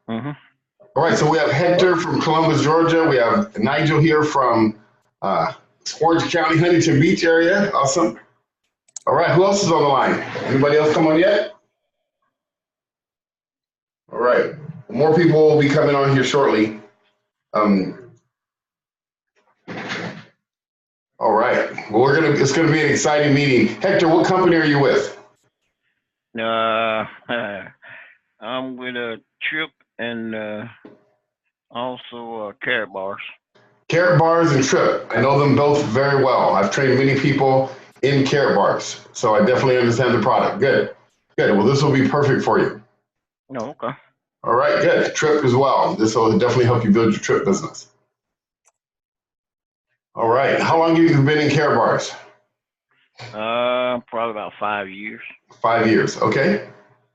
Mm-hmm. All right, so we have Hector from Columbus, Georgia. We have Nigel here from Orange County, Huntington Beach area. Awesome. All right, who else is on the line? Anybody else come on yet? All right, more people will be coming on here shortly. All right, well, it's gonna be an exciting meeting. Hector, what company are you with? I'm with a Trip and also Carrot Bars. Carrot Bars and Trip. I know them both very well. I've trained many people in Carrot Bars, so I definitely understand the product. Good. Well, this will be perfect for you. Oh, okay. All right, good. Trip as well. This will definitely help you build your Trip business. All right. How long have you been in Carrot Bars? Probably about 5 years. 5 years. Okay.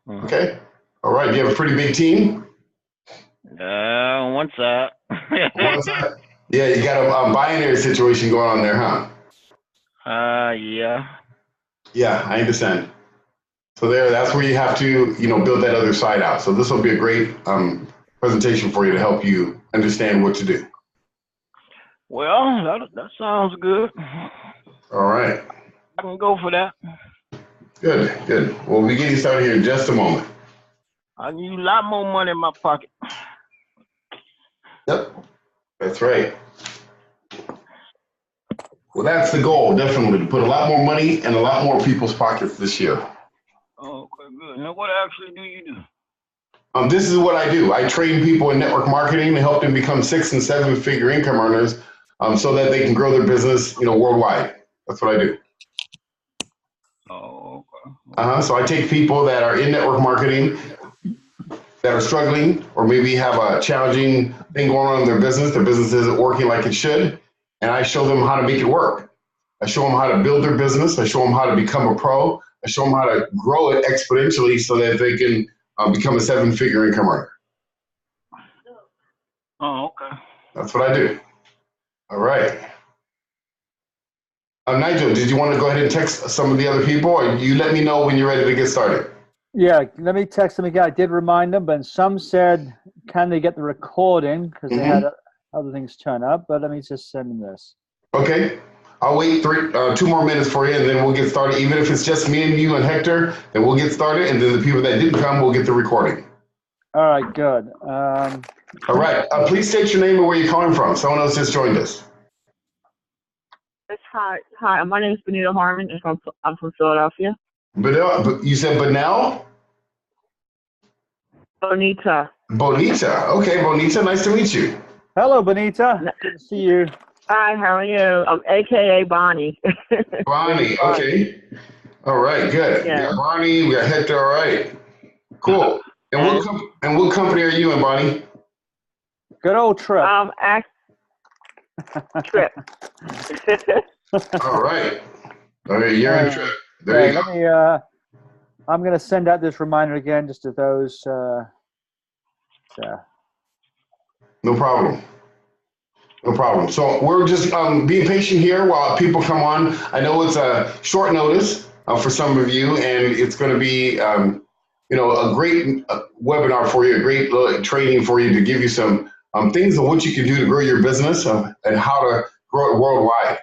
Mm-hmm. Okay. All right. Do you have a pretty big team? One side. One side. Yeah, you got a binary situation going on there, huh? Yeah. Yeah, I understand. So that's where you have to, build that other side out. So this will be a great presentation for you to help you understand what to do. Well, that sounds good. All right. I can go for that. Good. We'll be getting started here in just a moment. I need a lot more money in my pocket. Yep, that's right. Well, that's the goal, definitely, to put a lot more money in a lot more people's pockets this year. Oh, okay, good. Now, what actually do you do? This is what I do. I train people in network marketing to help them become 6- and 7-figure income earners, so that they can grow their business, worldwide. That's what I do. Oh, okay. So I take people that are in network marketing that are struggling or maybe have a challenging thing going on in their business isn't working like it should, and I show them how to make it work. I show them how to build their business. I show them how to become a pro. I show them how to grow it exponentially so that they can become a 7-figure income earner. Oh, okay. That's what I do. All right. Nigel, did you want to go ahead and text some of the other people, or you let me know when you're ready to get started? Yeah, let me text them again. I did remind them, but some said, can they get the recording? Because they had other things turn up, but let me just send them this. Okay. I'll wait 2 more minutes for you, and then we'll get started. Even if it's just me and you and Hector, then we'll get started, and then the people that didn't come will get the recording. All right, good. All right. Please state your name and where you're calling from. Someone else just joined us. Hi. My name is Benita Harmon, and I'm from Philadelphia. You said Benel? Bonita. Okay, Bonita. Nice to meet you. Hello, Bonita. Good to see you. Hi, how are you? I'm AKA Bonnie. Bonnie, okay. All right, good. Yeah. We got Bonnie, we got Hector, all right. Cool. And what company are you in, Bonnie? Good old Trip. Trip. All right. Okay, you're in Trip. There you go. I'm going to send out this reminder again just to those. No problem. So we're just being patient here while people come on. I know it's a short notice for some of you, and it's going to be, a great webinar for you, a great training for you to give you some things of what you can do to grow your business and how to grow it worldwide.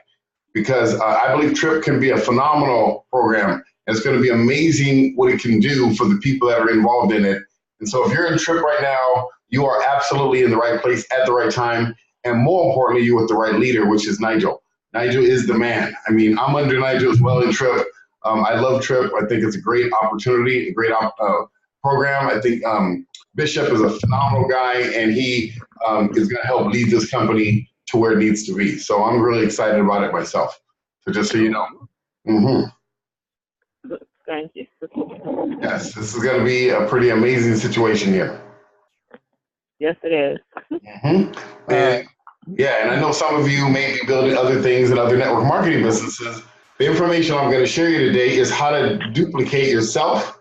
Because I believe Trip can be a phenomenal program. And it's going to be amazing what it can do for the people that are involved in it. And so if you're in Trip right now, you are absolutely in the right place at the right time. And more importantly, you're with the right leader, which is Nigel. Nigel is the man. I mean, I'm under Nigel as well in Trip. I love Trip. I think it's a great opportunity, a great program. I think Bishop is a phenomenal guy, and he is going to help lead this company to where it needs to be. So I'm really excited about it myself. So just so you know. Thank you. Yes, this is going to be a pretty amazing situation here. Yes, it is. And I know some of you may be building other things and other network marketing businesses. The information I'm going to share you today is how to duplicate yourself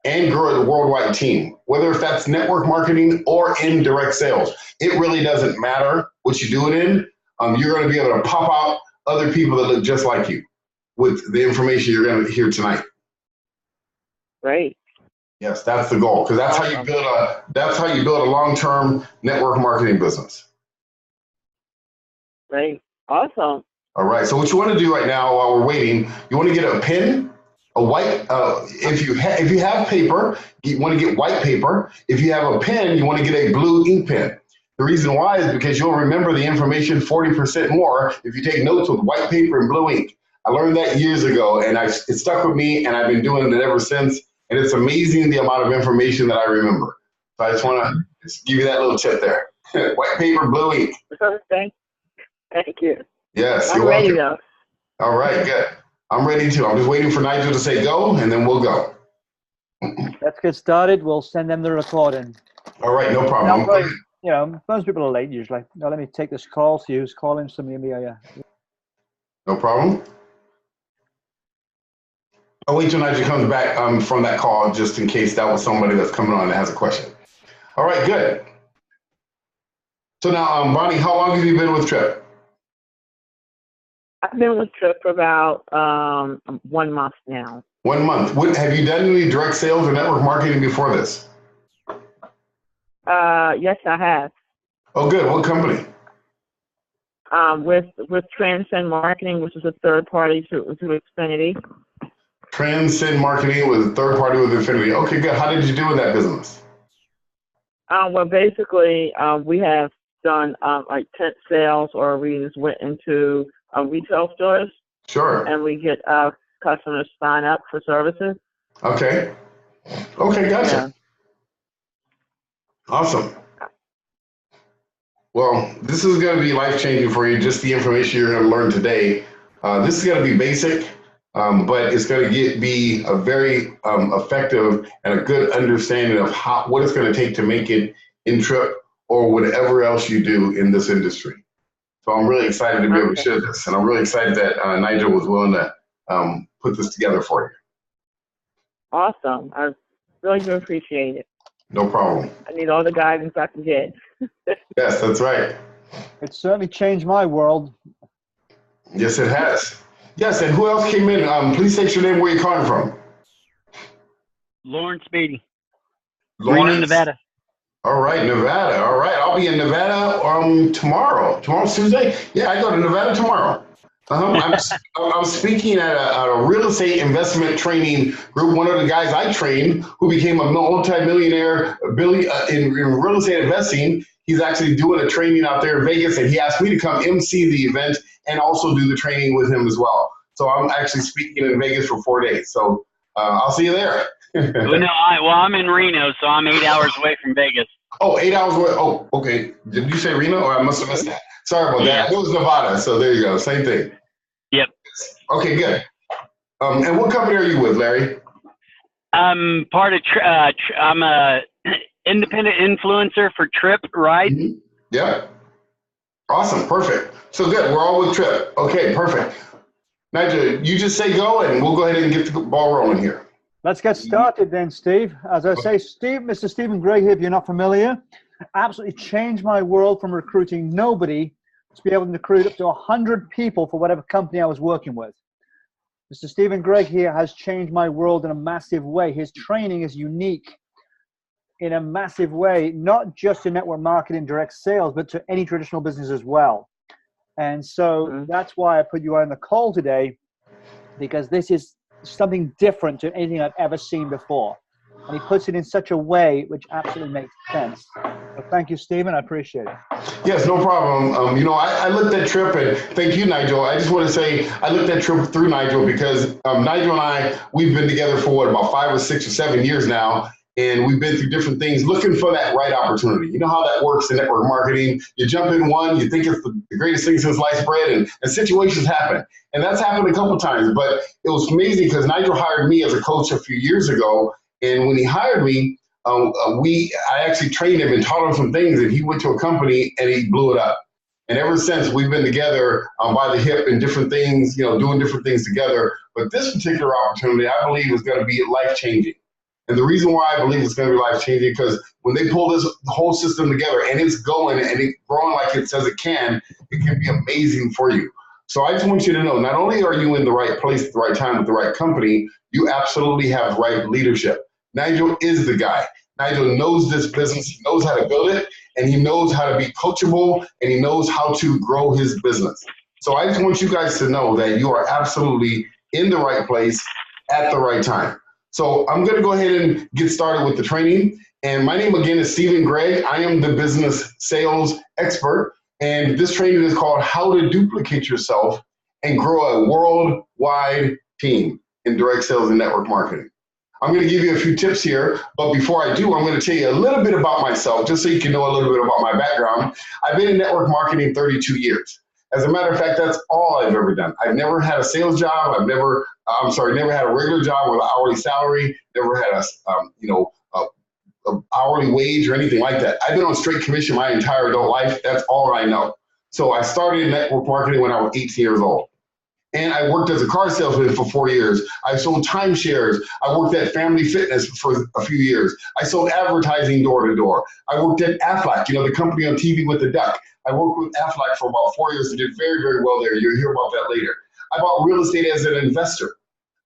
and grow a worldwide team, whether if that's network marketing or in direct sales. It really doesn't matter what you do it in. You're going to be able to pop out other people that look just like you with the information you're going to hear tonight. Great. Yes, that's the goal, because that's Awesome. how you build a long-term network marketing business. Great. Awesome. All right. So what you want to do right now while we're waiting, you want to get a pen, a white. If you have paper, you want to get white paper. If you have a pen, you want to get a blue ink pen. The reason why is because you'll remember the information 40% more if you take notes with white paper and blue ink. I learned that years ago, and it stuck with me, and I've been doing it ever since. And it's amazing the amount of information that I remember. So I just want to give you that little tip there. White paper, blue ink. Thank you. Yes, I'm you're ready welcome. though. All right, good. I'm ready too. I'm just waiting for Nigel to say go, and then we'll go. Let's get started. We'll send them the recording. All right, no Now, problem. but, you know, most people are late usually. Now, let me take this call. See who's calling. Somebody in the area. No problem. I'll wait till Nigel comes back from that call, just in case that was somebody that's coming on that has a question. All right, good. So now, Bonnie, how long have you been with Trip? I've been with Trip for about 1 month now. 1 month. Have you done any direct sales or network marketing before this? Yes, I have. Oh, good. What company? With Transcend Marketing, which is a third party to Xfinity. Transcend Marketing with a third party with Infinity. Okay, good. How did you do in that business? Well, basically, we have done like tent sales, or we just went into retail stores. Sure. And we get customers sign up for services. Okay. Okay, gotcha. Yeah. Awesome. Well, this is going to be life-changing for you, just the information you're going to learn today. This is going to be basic, but it's going to be a very effective and a good understanding of what it's going to take to make it in Trip or whatever else you do in this industry. So I'm really excited to be able to share this, and I'm really excited that Nigel was willing to put this together for you. Awesome. I really do appreciate it. No problem. I need all the guidance I can get. Yes, that's right. It certainly changed my world. Yes, it has. Yes, and who else came in? Please state your name, where you're calling from. Lawrence Beatty. Lawrence, Reno, Nevada. All right, Nevada. All right, I'll be in Nevada tomorrow. Tomorrow's Tuesday? Yeah, I go to Nevada tomorrow. I'm speaking at a real estate investment training group. One of the guys I trained, who became a multi-millionaire in real estate investing, he's actually doing a training out there in Vegas, and he asked me to come MC the event and also do the training with him as well. So I'm actually speaking in Vegas for 4 days. So I'll see you there. I'm in Reno, so I'm 8 hours away from Vegas. Oh, 8 hours away. Oh, okay. Did you say Reno? Or I must have missed that. Sorry about that. It was Nevada, so there you go. Same thing. Yep. Okay, good. And what company are you with, Larry? I'm part of. I'm a independent influencer for Trip Ride. Mm-hmm. Yeah. Awesome. Perfect. So good. We're all with Trip. Okay. Perfect. Nigel, you just say go, and we'll go ahead and get the ball rolling here. Let's get started then, Steve. As I say, Mr. Stephen Gregg here, if you're not familiar, absolutely changed my world from recruiting nobody to be able to recruit up to 100 people for whatever company I was working with. Mr. Stephen Gregg here has changed my world in a massive way. His training is unique in a massive way, not just to network marketing, direct sales, but to any traditional business as well. And so that's why I put you on the call today, because this is something different to anything I've ever seen before. And he puts it in such a way which absolutely makes sense. So thank you, Stephen. I appreciate it. Yes, no problem. I looked at Trip, and thank you, Nigel. I just want to say I looked at Trip through Nigel because Nigel and we've been together for about 5 or 6 or 7 years now. And we've been through different things looking for that right opportunity. You know how that works in network marketing. You jump in one, you think it's the greatest thing since sliced bread, and situations happen. And that's happened a couple times. But it was amazing because Nigel hired me as a coach a few years ago. And when he hired me, I actually trained him and taught him some things. And he went to a company and he blew it up. And ever since, we've been together by the hip and different things, doing different things together. But this particular opportunity, I believe, is going to be life-changing. And the reason why I believe it's going to be life-changing, because when they pull the whole system together and it's going and it's growing like it says it can be amazing for you. So I just want you to know, not only are you in the right place at the right time with the right company, you absolutely have right leadership. Nigel is the guy. Nigel knows this business, he knows how to build it, and he knows how to be coachable, and he knows how to grow his business. So I just want you guys to know that you are absolutely in the right place at the right time. So I'm going to go ahead and get started with the training. And my name again is Stephen Gregg. I am the business sales expert. And this training is called How to Duplicate Yourself and Grow a Worldwide Team in Direct Sales and Network Marketing. I'm going to give you a few tips here, but before I do, I'm going to tell you a little bit about myself, just so you can know a little bit about my background. I've been in network marketing 32 years. As a matter of fact, that's all I've ever done. I've never had a sales job. I've never had a regular job with an hourly salary, never had a hourly wage or anything like that. I've been on straight commission my entire adult life. That's all I know. So I started in network marketing when I was 18 years old. And I worked as a car salesman for 4 years. I sold timeshares. I worked at Family Fitness for a few years. I sold advertising door to door. I worked at Aflac, the company on TV with the duck. I worked with Aflac for about 4 years and did very, very well there. You'll hear about that later. I bought real estate as an investor.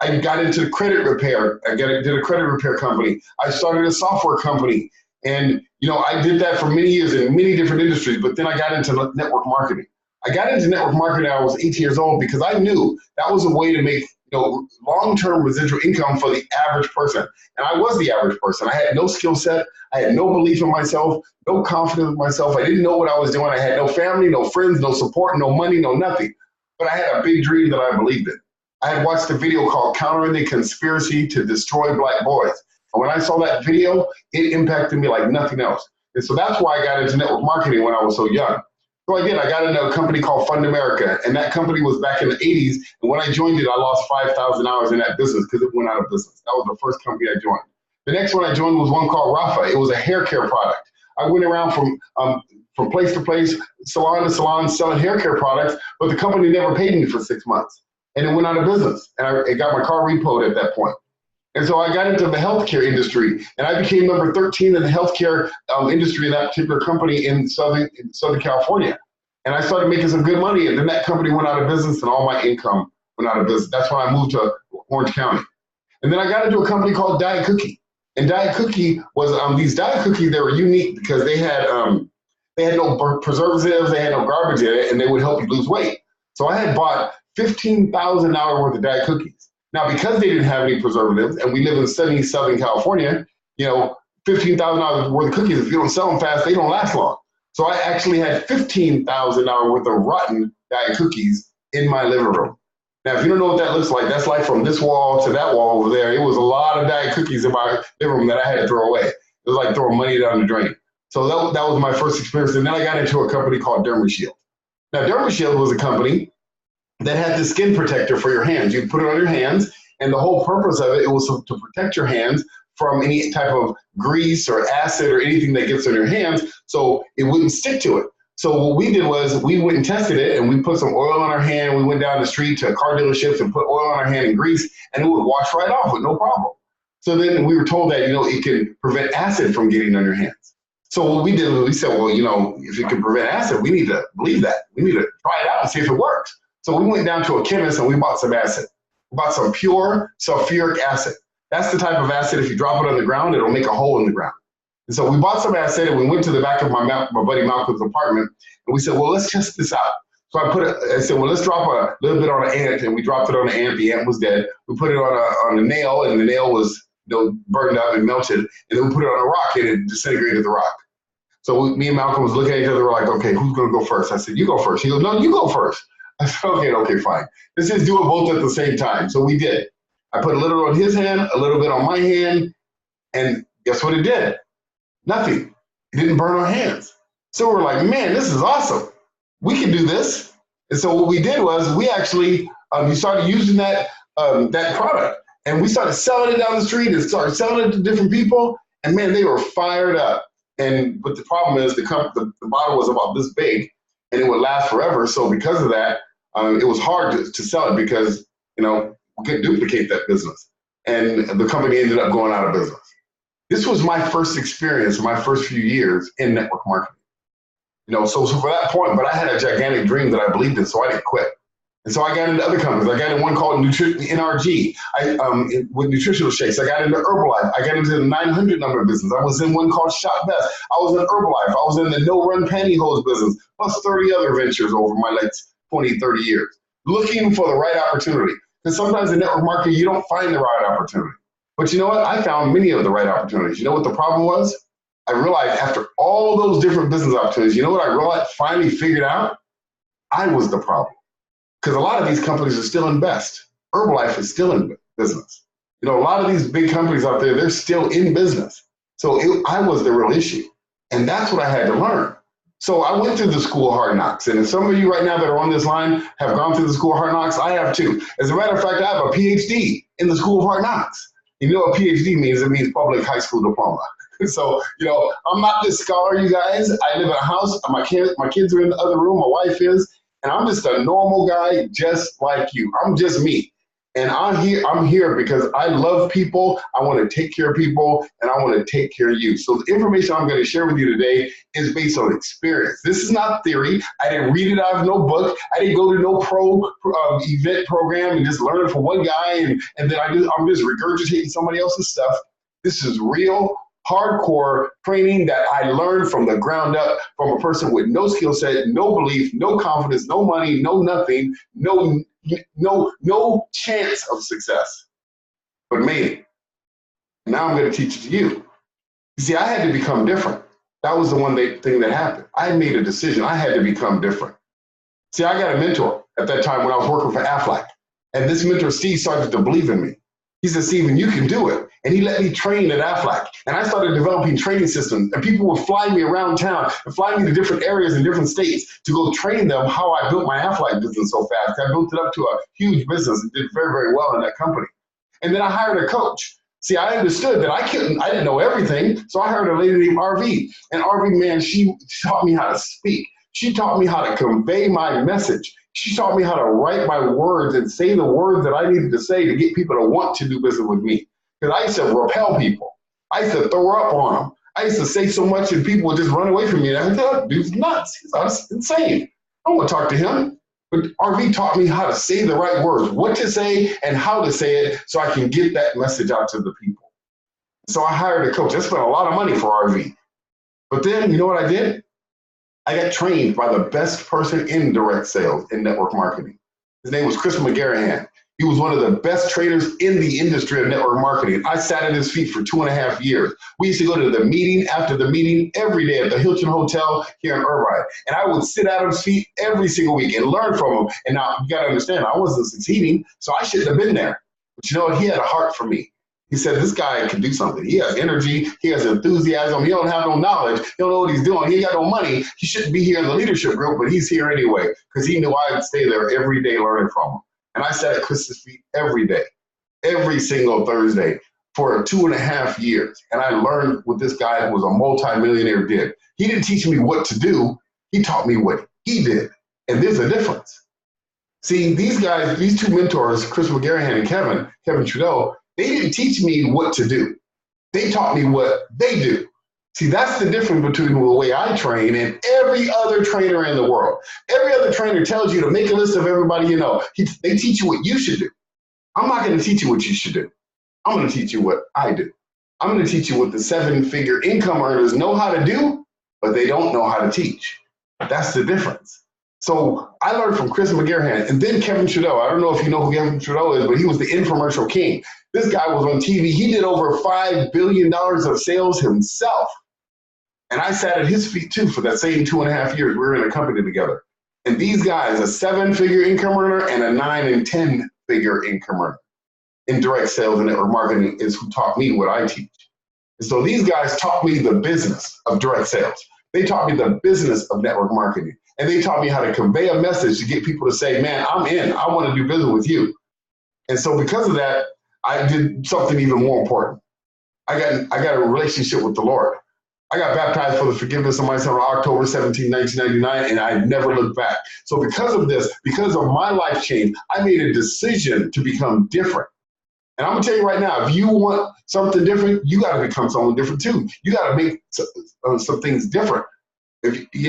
I got into credit repair. Did a credit repair company. I started a software company. And, I did that for many years in many different industries, but then I got into network marketing. I got into network marketing when I was 18 years old because I knew that was a way to make long-term residual income for the average person. And I was the average person. I had no skill set. I had no belief in myself, no confidence in myself. I didn't know what I was doing. I had no family, no friends, no support, no money, no nothing. But I had a big dream that I believed in. I had watched a video called Countering the Conspiracy to Destroy Black Boys. And when I saw that video, it impacted me like nothing else. And so that's why I got into network marketing when I was so young. So I did. I got into a company called Fund America, and that company was back in the 80s. And when I joined it, I lost $5,000 in that business because it went out of business. That was the first company I joined. The next one I joined was one called Rafa. It was a hair care product. I went around from place to place, salon to salon, selling hair care products, but the company never paid me for 6 months, and it went out of business. And it got my car repoed at that point. And so I got into the healthcare industry, and I became number 13 in the healthcare industry in that particular company in Southern California. And I started making some good money, and then that company went out of business, and all my income went out of business. That's when I moved to Orange County. And then I got into a company called Diet Cookie. And Diet Cookie was these Diet Cookies. They were unique because they had no preservatives, they had no garbage in it, and they would help you lose weight. So I had bought $15,000 worth of Diet Cookies. Now, because they didn't have any preservatives, and we live in sunny Southern California, $15,000 worth of cookies, if you don't sell them fast, they don't last long. So I actually had $15,000 worth of rotten Diet Cookies in my living room. Now, if you don't know what that looks like, that's like from this wall to that wall over there. It was a lot of Diet Cookies in my living room that I had to throw away. It was like throwing money down the drain. So that was my first experience. And then I got into a company called DermaShield. Now, DermaShield was a company that had the skin protector for your hands. You put it on your hands, and the whole purpose of it was to protect your hands from any type of grease or acid or anything that gets on your hands, so it wouldn't stick to it. So what we did was we went and tested it, and we put some oil on our hand. We went down the street to car dealerships and put oil on our hand and grease, and it would wash right off with no problem. So then we were told that, it can prevent acid from getting on your hands. So what we did was we said, well, if it can prevent acid, we need to believe that. We need to try it out and see if it works. So we went down to a chemist and we bought some acid. We bought some pure sulfuric acid. That's the type of acid, if you drop it on the ground, it'll make a hole in the ground. And so we bought some acid, and we went to the back of my buddy Malcolm's apartment, and we said, well, let's test this out. So I said, well, let's drop a little bit on an ant, and we dropped it on the ant. The ant was dead. We put it on a nail, and the nail was burned up and melted. And then we put it on a rock, and it disintegrated the rock. So me and Malcolm was looking at each other. We're like, okay, who's going to go first? I said, you go first. He goes, no, you go first. I said, okay, fine. Let's just do it both at the same time. So we did. I put a little on his hand, a little bit on my hand, and guess what it did? Nothing. It didn't burn our hands. So we're like, man, this is awesome. We can do this. And so what we did was we actually we started using that product, and we started selling it down the street and started selling it to different people. And man, they were fired up. But the problem is the bottle was about this big, and it would last forever. So because of that, it was hard to sell it because we couldn't duplicate that business, and the company ended up going out of business. This was my first experience, my first few years in network marketing. So for that point, but I had a gigantic dream that I believed in, so I didn't quit. And so I got into other companies. I got into one called NRG, with nutritional shakes. I got into Herbalife. I got into the 900 number business. I was in one called Shop Best. I was in Herbalife. I was in the no-run pantyhose business, plus 30 other ventures over my 20, 30 years, looking for the right opportunity. Because sometimes in network marketing, you don't find the right opportunity. But you know what? I found many of the right opportunities. You know what the problem was? I realized after all those different business opportunities, you know what I realized, finally figured out? I was the problem. Because a lot of these companies are still in best. Herbalife is still in business. You know, a lot of these big companies out there, they're still in business. So I was the real issue. And that's what I had to learn. So I went through the School of Hard Knocks. And if some of you right now that are on this line have gone through the School of Hard Knocks, I have too. As a matter of fact, I have a PhD in the School of Hard Knocks. You know what PhD means? It means public high school diploma. So, you know, I'm not this scholar, you guys. I live in a house. My kids are in the other room. My wife is. And I'm just a normal guy just like you. I'm just me. And I'm here because I love people. I want to take care of people, and I want to take care of you. So the information I'm going to share with you today is based on experience. This is not theory. I didn't read it out of no book. I didn't go to no event program and just learn it from one guy, and then I'm just regurgitating somebody else's stuff. This is real, hardcore training that I learned from the ground up from a person with no skill set, no belief, no confidence, no money, no nothing, no chance of success, but made it. Now I'm going to teach it to you. You see, I had to become different. That was the thing that happened. I made a decision. I had to become different. See, I got a mentor at that time when I was working for Aflac. And this mentor, Steve, started to believe in me. He said, Stephen, you can do it. And he let me train at Aflac. And I started developing training systems. And people would fly me around town and fly me to different areas in different states to go train them how I built my Aflac business so fast. I built it up to a huge business and did very, very well in that company. And then I hired a coach. See, I understood that I didn't know everything. So I hired a lady named RV. And RV, man, she taught me how to speak. She taught me how to convey my message. She taught me how to write my words and say the words that I needed to say to get people to want to do business with me. Because I used to repel people. I used to throw up on them. I used to say so much and people would just run away from me. And I thought, dude's nuts. He's insane. I don't want to talk to him. But RV taught me how to say the right words, what to say and how to say it so I can get that message out to the people. So I hired a coach. I spent a lot of money for RV. But then, you know what I did? I got trained by the best person in direct sales and network marketing. His name was Chris McGarahan. He was one of the best trainers in the industry of network marketing. I sat at his feet for 2.5 years. We used to go to the meeting after the meeting every day at the Hilton Hotel here in Irvine. And I would sit at his feet every single week and learn from him. And now you got to understand, I wasn't succeeding, so I shouldn't have been there. But you know what? He had a heart for me. He said, this guy can do something. He has energy. He has enthusiasm. He don't have no knowledge. He don't know what he's doing. He ain't got no money. He shouldn't be here in the leadership group, but he's here anyway because he knew I would stay there every day learning from him. And I sat at Chris's feet every day, every single Thursday for 2.5 years. And I learned what this guy who was a multimillionaire did. He didn't teach me what to do. He taught me what he did. And there's a difference. See, these guys, these two mentors, Chris McGarahan and Kevin Trudeau, they didn't teach me what to do. They taught me what they do. See, that's the difference between the way I train and every other trainer in the world. Every other trainer tells you to make a list of everybody you know. They teach you what you should do. I'm not going to teach you what you should do. I'm going to teach you what I do. I'm going to teach you what the 7-figure income earners know how to do, but they don't know how to teach. That's the difference. So I learned from Chris McGarahan and then Kevin Trudeau. I don't know if you know who Kevin Trudeau is, but he was the infomercial king. This guy was on TV. He did over $5 billion of sales himself. And I sat at his feet too for that same 2.5 years. We were in a company together. And these guys, a 7-figure income earner and a 9 and 10-figure income earner in direct sales and network marketing is who taught me what I teach. And so these guys taught me the business of direct sales. They taught me the business of network marketing. And they taught me how to convey a message to get people to say, man, I'm in. I want to do business with you. And so because of that, I did something even more important. I got a relationship with the Lord. I got baptized for the forgiveness of my son on October 17, 1999, and I never looked back. So because of this, because of my life change, I made a decision to become different. And I'm going to tell you right now, if you want something different, you got to become someone different too. You got to make some things different.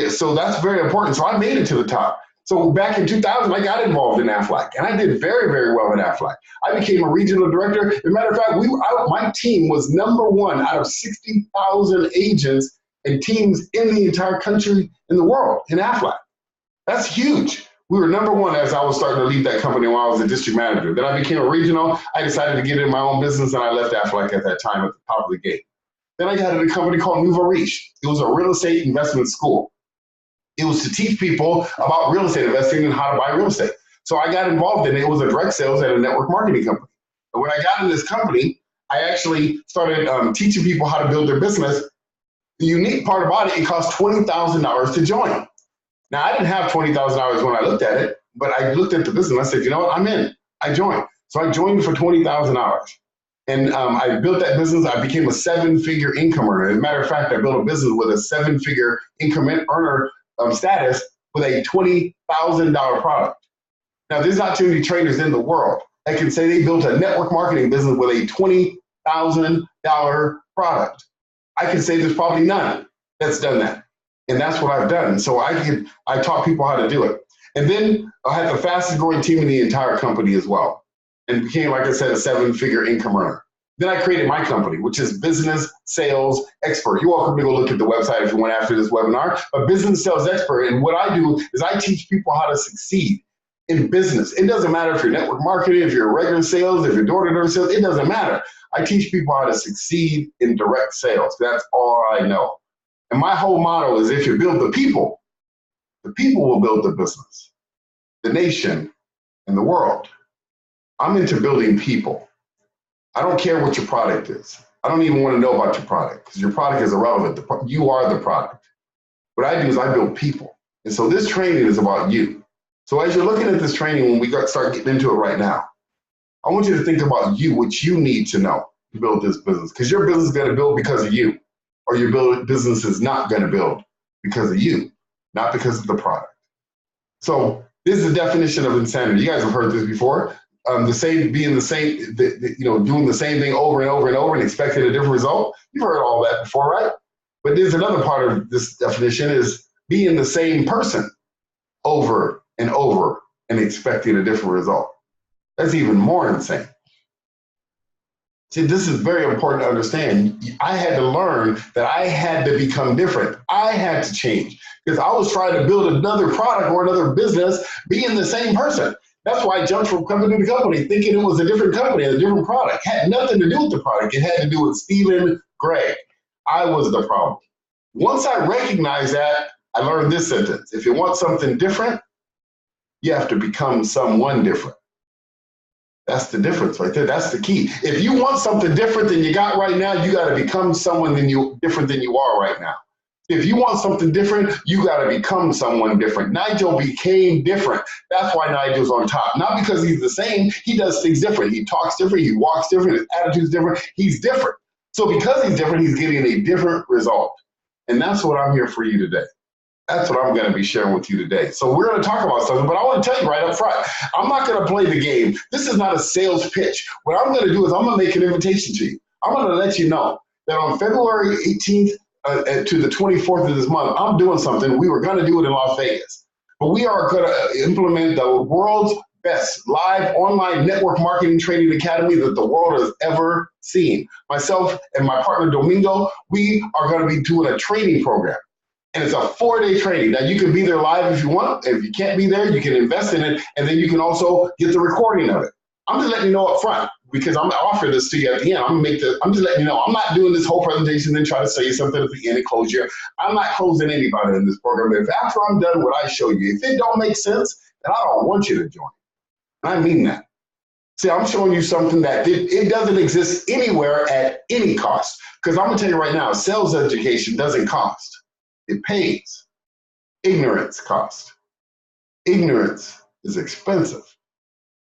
So that's very important. So I made it to the top. So back in 2000, I got involved in Aflac, and I did very, very well in Aflac. I became a regional director. As a matter of fact, my team was #1 out of 60,000 agents and teams in the entire country, in the world, in Aflac. That's huge. We were #1 as I was starting to lead that company while I was a district manager. Then I became a regional. I decided to get in my own business, and I left Aflac at that time at the top of the gate. Then I got in a company called Nouveau Riche. It was a real estate investment school. It was to teach people about real estate investing and how to buy real estate. So I got involved in it. It was a direct sales and a network marketing company. And when I got in this company, I actually started teaching people how to build their business. The unique part about it, it cost $20,000 to join. Now, I didn't have $20,000 when I looked at it, but I looked at the business and I said, you know what, I'm in. I joined. So I joined for $20,000. And I built that business. I became a 7-figure income earner. As a matter of fact, I built a business with a 7-figure income earner status with a $20,000 product. Now, there's not too many trainers in the world that can say they built a network marketing business with a $20,000 product. I can say there's probably none that's done that. And that's what I've done. So I taught people how to do it. And then I had the fastest growing team in the entire company as well. And became, like I said, a 7-figure income earner. Then I created my company, which is Business Sales Expert. You're welcome to go look at the website if you want after this webinar. But Business Sales Expert, and what I do is I teach people how to succeed in business. It doesn't matter if you're network marketing, if you're regular sales, if you're door-to-door sales, it doesn't matter. I teach people how to succeed in direct sales. That's all I know. And my whole motto is if you build the people will build the business, the nation, and the world. I'm into building people. I don't care what your product is. I don't even want to know about your product because your product is irrelevant. You are the product. What I do is I build people. And so this training is about you. So as you're looking at this training, when we start getting into it right now, I want you to think about you, what you need to know to build this business. Because your business is going to build because of you, or your business is not going to build because of you, not because of the product. So this is the definition of insanity. You guys have heard this before. Doing the same thing over and over and over and expecting a different result. You've heard all that before, right? But there's another part of this definition is being the same person over and over and expecting a different result. That's even more insane. See, this is very important to understand. I had to learn that I had to become different. I had to change because I was trying to build another product or another business being the same person. That's why I jumped from company to company thinking it was a different company, a different product. It had nothing to do with the product. It had to do with Stephen Gregg. I was the problem. Once I recognized that, I learned this sentence. If you want something different, you have to become someone different. That's the difference right there. That's the key. If you want something different than you got right now, you got to become someone different than you are right now. If you want something different, you got to become someone different. Nigel became different. That's why Nigel's on top. Not because he's the same. He does things different. He talks different. He walks different. His attitude's different. He's different. So because he's different, he's getting a different result. And that's what I'm here for you today. That's what I'm going to be sharing with you today. So we're going to talk about something, but I want to tell you right up front, I'm not going to play the game. This is not a sales pitch. What I'm going to do is I'm going to make an invitation to you. I'm going to let you know that on February 18th to the 24th of this month, I'm doing something. We were going to do it in Las Vegas, but we are going to implement the world's best live online network marketing training academy that the world has ever seen. Myself and my partner Domingo, we are going to be doing a training program. And it's a 4-day training. Now, you can be there live if you want. If you can't be there, you can invest in it, and then you can also get the recording of it. I'm just letting you know up front because I'm going to offer this to you at the end. I'm just letting you know I'm not doing this whole presentation and then try to sell you something at the end and close you. I'm not closing anybody in this program. If after I'm done what I show you, if it don't make sense, then I don't want you to join. I mean that. See, I'm showing you something that it doesn't exist anywhere at any cost. Because I'm going to tell you right now, sales education doesn't cost. It pays. Ignorance costs. Ignorance is expensive.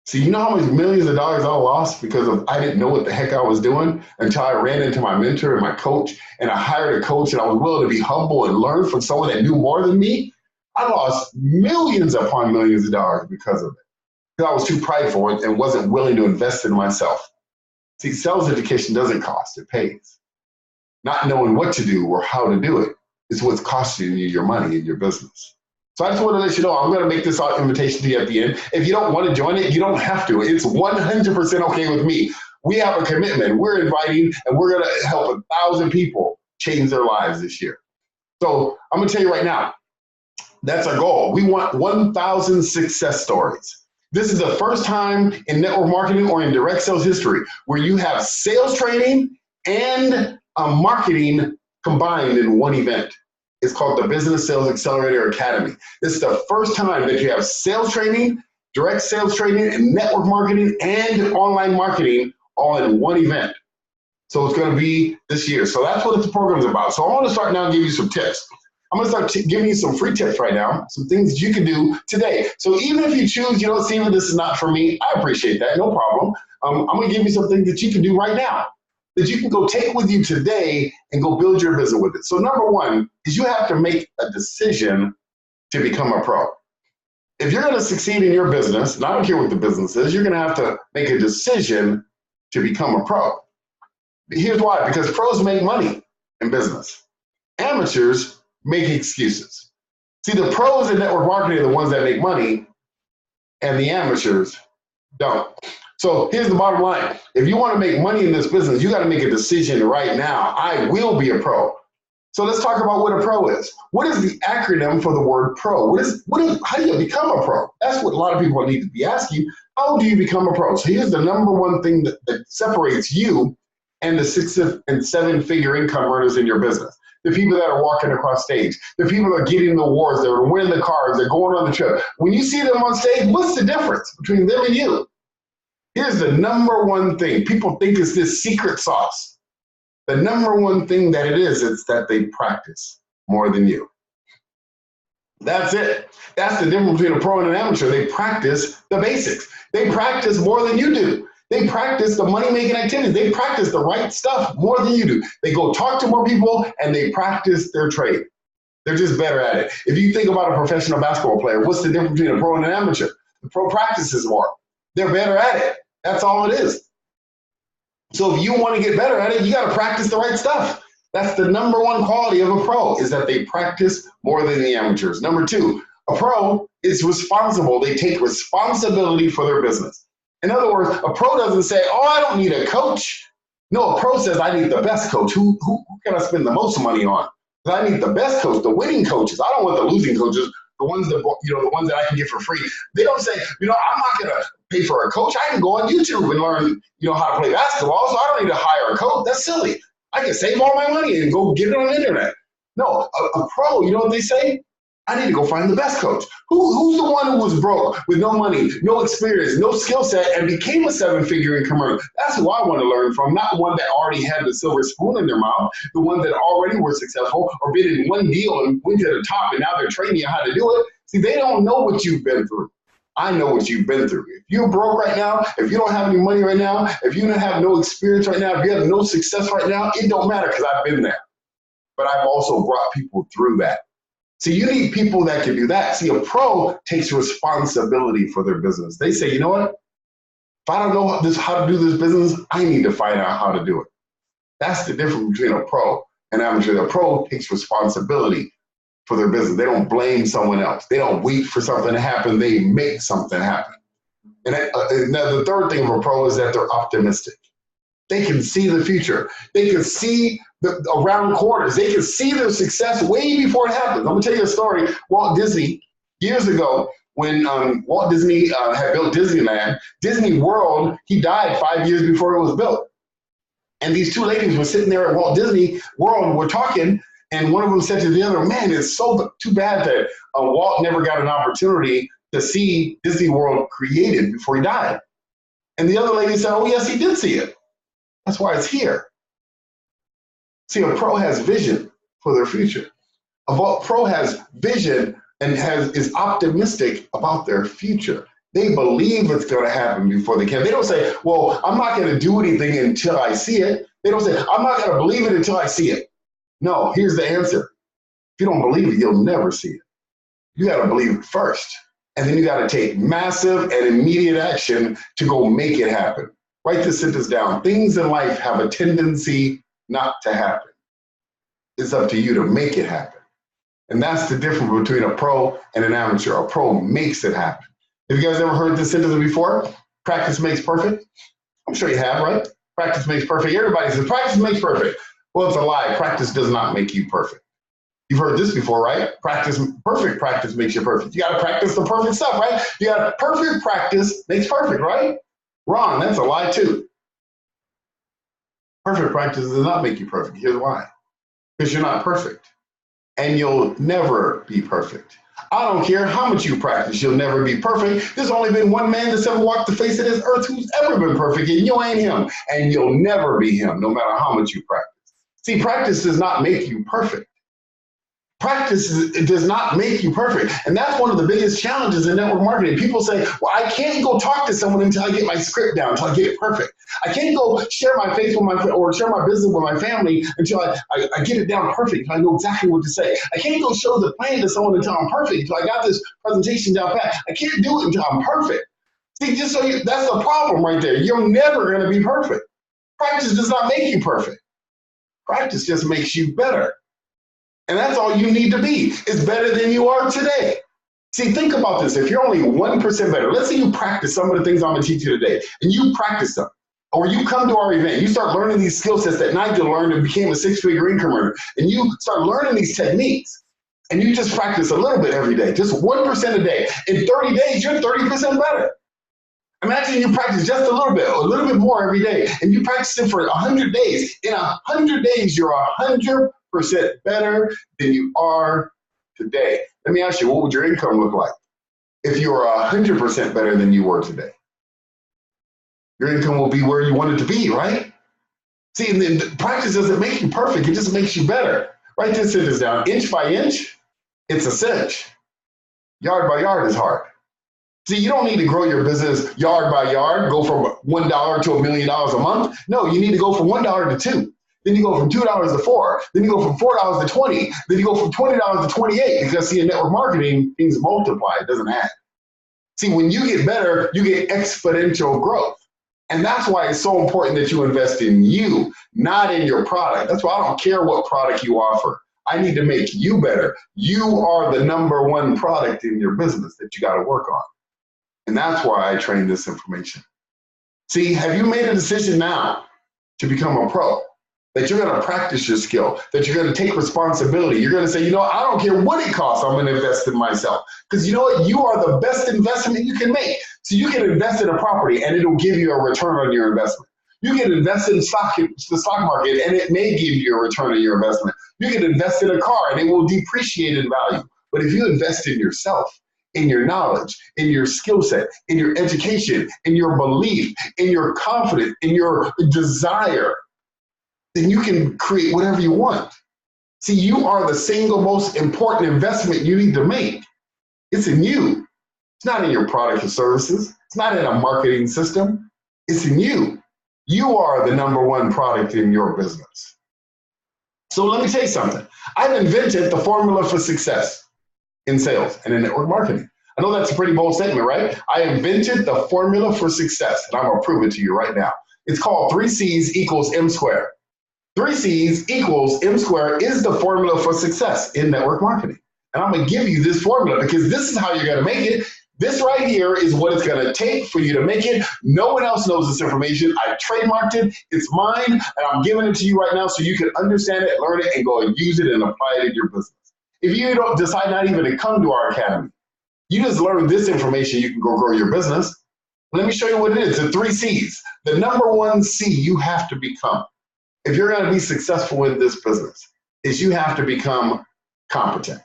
See, you know how many millions of dollars I lost because I didn't know what the heck I was doing until I ran into my mentor and my coach, and I hired a coach, and I was willing to be humble and learn from someone that knew more than me. I lost millions upon millions of dollars because of it. Because I was too prideful and wasn't willing to invest in myself. See, sales education doesn't cost, it pays. Not knowing what to do or how to do it is what's costing you your money in your business. So I just want to let you know, I'm going to make this invitation to you at the end. If you don't want to join it, you don't have to. It's 100% okay with me. We have a commitment. We're inviting, and we're going to help 1,000 people change their lives this year. So I'm going to tell you right now, that's our goal. We want 1,000 success stories. This is the first time in network marketing or in direct sales history where you have sales training and marketing combined in one event. It's called the Business Sales Accelerator Academy. This is the first time that you have sales training, direct sales training, and network marketing and online marketing all in one event. So it's going to be this year. So that's what the program is about. So I want to start now and give you some tips. I'm going to start giving you some free tips right now, some things that you can do today. So even if you choose, you know, Stephen, this is not for me, I appreciate that, no problem. I'm going to give you some things that you can do right now, that you can go take with you today and go build your business with it. So number one is you have to make a decision to become a pro. If you're going to succeed in your business, and I don't care what the business is, you're going to have to make a decision to become a pro. Here's why, because pros make money in business. Amateurs make excuses. See, the pros in network marketing are the ones that make money, and the amateurs don't. So here's the bottom line. If you want to make money in this business, you got to make a decision right now. I will be a pro. So let's talk about what a pro is. What is the acronym for the word pro? How do you become a pro? That's what a lot of people need to be asking. How do you become a pro? So here's the number one thing that separates you and the 6 and 7-figure income earners in your business. The people that are walking across stage, the people that are getting the awards, that are winning the cars, they're going on the trip. When you see them on stage, what's the difference between them and you? Here's the number one thing. People think it's this secret sauce. The number one thing that it is that they practice more than you. That's it. That's the difference between a pro and an amateur. They practice the basics. They practice more than you do. They practice the money-making activities. They practice the right stuff more than you do. They go talk to more people, and they practice their trade. They're just better at it. If you think about a professional basketball player, what's the difference between a pro and an amateur? The pro practices more. They're better at it. That's all it is. So if you want to get better at it, you got to practice the right stuff. That's the number one quality of a pro, is that they practice more than the amateurs. Number two, a pro is responsible. They take responsibility for their business. In other words, a pro doesn't say, oh, I don't need a coach. No, a pro says, I need the best coach. Who can I spend the most money on? I need the best coach, the winning coaches. I don't want the losing coaches, the ones that, the ones that I can get for free. They don't say, I'm not going to pay for a coach. I can go on YouTube and learn, how to play basketball, so I don't need to hire a coach. That's silly. I can save all my money and go get it on the internet. No, a pro, you know what they say? I need to go find the best coach. Who's the one who was broke with no money, no experience, no skill set, and became a 7-figure income earner? That's who I want to learn from, not the one that already had the silver spoon in their mouth, the ones that already were successful or been in one deal and went to the top and now they're training you how to do it. See, they don't know what you've been through. I know what you've been through. If you're broke right now, if you don't have any money right now, if you don't have no experience right now, if you have no success right now, it don't matter because I've been there. But I've also brought people through that. So you need people that can do that. See, a pro takes responsibility for their business. They say, you know what? If I don't know how to do this business, I need to find out how to do it. That's the difference between a pro and amateur. The pro takes responsibility for their business. They don't blame someone else. They don't wait for something to happen. They make something happen. And the third thing of a pro is that they're optimistic. They can see the future. They can see around corners. They can see their success way before it happens. I'm going to tell you a story. Walt Disney, years ago, when Walt Disney had built Disneyland, Disney World, he died 5 years before it was built. And these two ladies were sitting there at Walt Disney World, were talking, and one of them said to the other, man, it's so too bad that Walt never got an opportunity to see Disney World created before he died. And the other lady said, oh, yes, he did see it. That's why it's here. See, a pro has vision for their future. A pro has vision and is optimistic about their future. They believe it's going to happen before they can. They don't say, well, I'm not going to do anything until I see it. They don't say, I'm not going to believe it until I see it. No, here's the answer. If you don't believe it, you'll never see it. You got to believe it first. And then you got to take massive and immediate action to go make it happen. Write this sentence down. Things in life have a tendency not to happen. It's up to you to make it happen. And that's the difference between a pro and an amateur. A pro makes it happen. Have you guys ever heard this sentence before? Practice makes perfect. I'm sure you have, right? Practice makes perfect. Everybody says practice makes perfect. Well, it's a lie. Practice does not make you perfect. You've heard this before, right? Perfect practice makes you perfect. You got to practice the perfect stuff, right? You got perfect practice makes perfect, right? Wrong. That's a lie too. Perfect practice does not make you perfect. Here's why. Because you're not perfect. And you'll never be perfect. I don't care how much you practice, you'll never be perfect. There's only been one man that's ever walked the face of this earth who's ever been perfect, and you ain't him. And you'll never be him, no matter how much you practice. See, practice does not make you perfect. Practice does not make you perfect. And that's one of the biggest challenges in network marketing. People say, well, I can't go talk to someone until I get my script down, until I get it perfect. I can't go share my faith with or share my business with my family until I get it down perfect, until I know exactly what to say. I can't go show the plan to someone until I'm perfect, until I got this presentation down pat. I can't do it until I'm perfect. See, just so that's the problem right there. You're never going to be perfect. Practice does not make you perfect. Practice just makes you better. And that's all you need to be, is better than you are today. See, think about this. If you're only 1% better, let's say you practice some of the things I'm going to teach you today, and you practice them, or you come to our event, you start learning these skill sets that Nigel learned and became a 6-figure income earner, and you start learning these techniques, and you just practice a little bit every day, just 1% a day. In 30 days, you're 30% better. Imagine you practice just a little bit more every day, and you practice it for 100 days. In 100 days, you're 100% better than you are today. Let me ask you, what would your income look like if you were 100% better than you were today? Your income will be where you want it to be, right? See, and then practice doesn't make you perfect. It just makes you better. Write this sentence down. Inch by inch, it's a cinch. Yard by yard is hard. See, you don't need to grow your business yard by yard, go from $1 to $1 million a month. No, you need to go from $1 to $2. Then you go from $2 to $4. Then you go from $4 to $20. Then you go from $20 to $28. Because see, in network marketing, things multiply. It doesn't add. See, when you get better, you get exponential growth. And that's why it's so important that you invest in you, not in your product. That's why I don't care what product you offer. I need to make you better. You are the number one product in your business that you got to work on. And that's why I train this information. See, have you made a decision now to become a pro? That you're going to practice your skill, that you're going to take responsibility. You're going to say, you know, I don't care what it costs, I'm going to invest in myself. Because you know what? You are the best investment you can make. So you can invest in a property and it'll give you a return on your investment. You can invest in the stock market and it may give you a return on your investment. You can invest in a car and it will depreciate in value. But if you invest in yourself, in your knowledge, in your skill set, in your education, in your belief, in your confidence, in your desire, then you can create whatever you want. See, you are the single most important investment you need to make. It's in you. It's not in your product or services. It's not in a marketing system. It's in you. You are the number one product in your business. So let me tell you something. I've invented the formula for success in sales and in network marketing. I know that's a pretty bold statement, right? I invented the formula for success, and I'm going to prove it to you right now. It's called 3 C's equals M squared. 3 C's equals M squared is the formula for success in network marketing. And I'm going to give you this formula because this is how you're going to make it. This right here is what it's going to take for you to make it. No one else knows this information. I trademarked it. It's mine, and I'm giving it to you right now so you can understand it, learn it, and go and use it and apply it in your business. If you don't decide not even to come to our academy, you just learn this information, you can go grow your business. Let me show you what it is. The 3 C's. The number 1 C you have to become, if you're going to be successful in this business, is you have to become competent.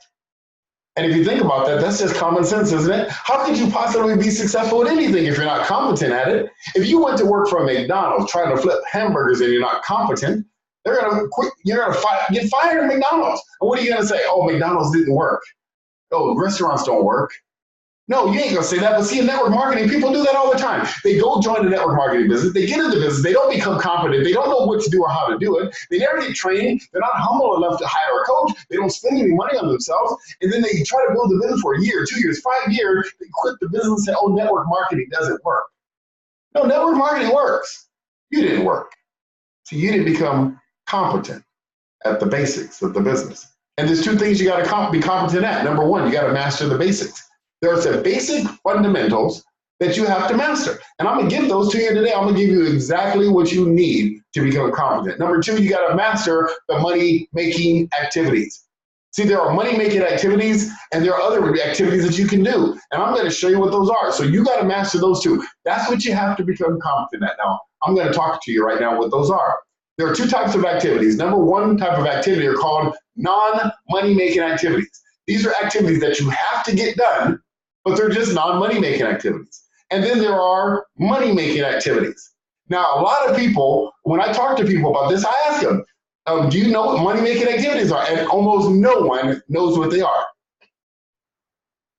And if you think about that, that's just common sense, isn't it? How could you possibly be successful at anything if you're not competent at it? If you went to work for a McDonald's trying to flip hamburgers and you're not competent, they're going to quit. You're going to get fired at McDonald's. And what are you going to say? Oh, McDonald's didn't work. Oh, restaurants don't work. No, you ain't gonna say that, but see, in network marketing, people do that all the time. They go join the network marketing business, they get into business, they don't become competent, they don't know what to do or how to do it, they never get trained, they're not humble enough to hire a coach, they don't spend any money on themselves, and then they try to build the business for a year, 2 years, 5 years, they quit the business and say, oh, network marketing doesn't work. No, network marketing works. You didn't work. So you didn't become competent at the basics of the business. And there's two things you got to be competent at. Number one, you got to master the basics. There are some basic fundamentals that you have to master. And I'm going to give those to you today. I'm going to give you exactly what you need to become competent. Number two, you got to master the money-making activities. See, there are money-making activities and there are other activities that you can do. And I'm going to show you what those are. So you got to master those two. That's what you have to become competent at. Now, I'm going to talk to you right now what those are. There are two types of activities. Number one type of activity are called non-money-making activities. These are activities that you have to get done, but they're just non-money-making activities. And then there are money-making activities. Now, a lot of people, when I talk to people about this, I ask them, do you know what money-making activities are? And almost no one knows what they are.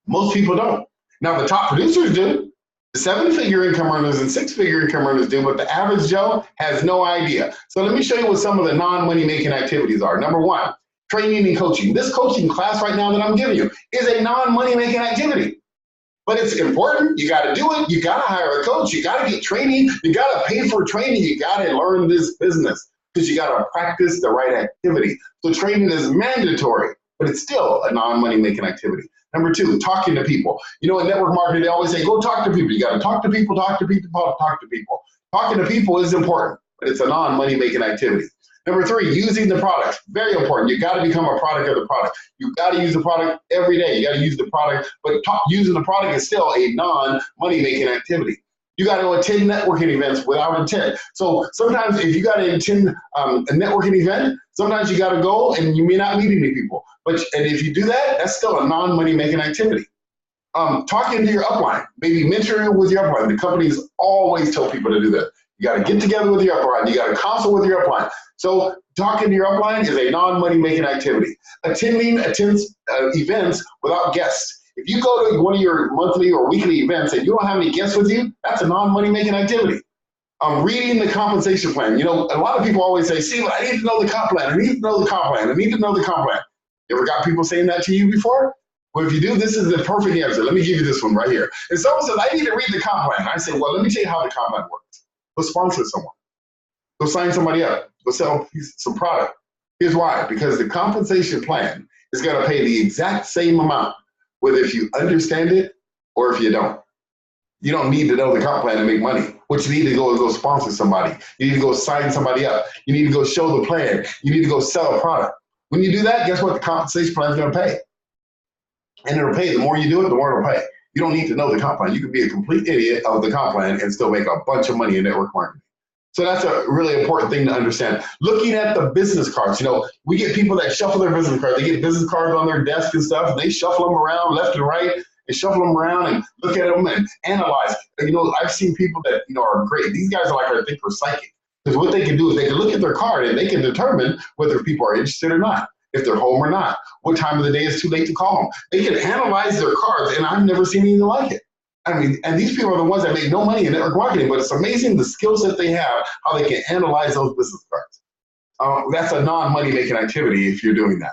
Most people don't. Now, the top producers do. The 7-figure income earners and 6-figure income earners do, but the average Joe has no idea. So let me show you what some of the non-money-making activities are. Number one, training and coaching. This coaching class right now that I'm giving you is a non-money-making activity. But it's important. You got to do it. You got to hire a coach. You got to get training. You got to pay for training. You got to learn this business because you got to practice the right activity. So training is mandatory, but it's still a non-money making activity. Number two, talking to people. You know, in network marketing, they always say, go talk to people. You got to talk to people, talk to people, talk to people. Talking to people is important, but it's a non-money making activity. Number three, using the product. Very important. You got to become a product of the product. You got to use the product every day. You got to use the product, but using the product is still a non-money making activity. You got to attend networking events without intent. So sometimes if you got to attend a networking event, sometimes you got to go and you may not meet any people. And if you do that, that's still a non-money making activity. Talking to your upline, maybe mentoring with your upline. The companies always tell people to do that. You got to get together with your upline. You got to consult with your upline. So talking to your upline is a non-money making activity. Attending events without guests. If you go to one of your monthly or weekly events and you don't have any guests with you, that's a non-money making activity. Reading the compensation plan. You know, a lot of people always say, Steve, I need to know the comp plan. I need to know the comp plan. I need to know the comp plan. You ever got people saying that to you before? Well, if you do, this is the perfect answer. Let me give you this one right here. If someone says, I need to read the comp plan, I say, well, let me tell you how the comp plan works. Go sponsor someone. Go sign somebody up. Go sell some product. Here's why. Because the compensation plan is going to pay the exact same amount, whether if you understand it or if you don't. You don't need to know the comp plan to make money. What you need to go is go sponsor somebody. You need to go sign somebody up. You need to go show the plan. You need to go sell a product. When you do that, guess what? The compensation plan is going to pay. And it'll pay. The more you do it, the more it'll pay. You don't need to know the comp plan. You can be a complete idiot of the comp plan and still make a bunch of money in network marketing. So that's a really important thing to understand. Looking at the business cards, you know, we get people that shuffle their business cards. They get business cards on their desk and stuff. And they shuffle them around left and right and shuffle them around and look at them and analyze. And, you know, I've seen people that, you know, are great. These guys are like, I think, are psychic. Because what they can do is they can look at their card and they can determine whether people are interested or not, if they're home or not, what time of the day is too late to call them. They can analyze their cards, and I've never seen anything like it. I mean, and these people are the ones that make no money in network marketing, but it's amazing the skills that they have, how they can analyze those business cards. That's a non-money making activity if you're doing that.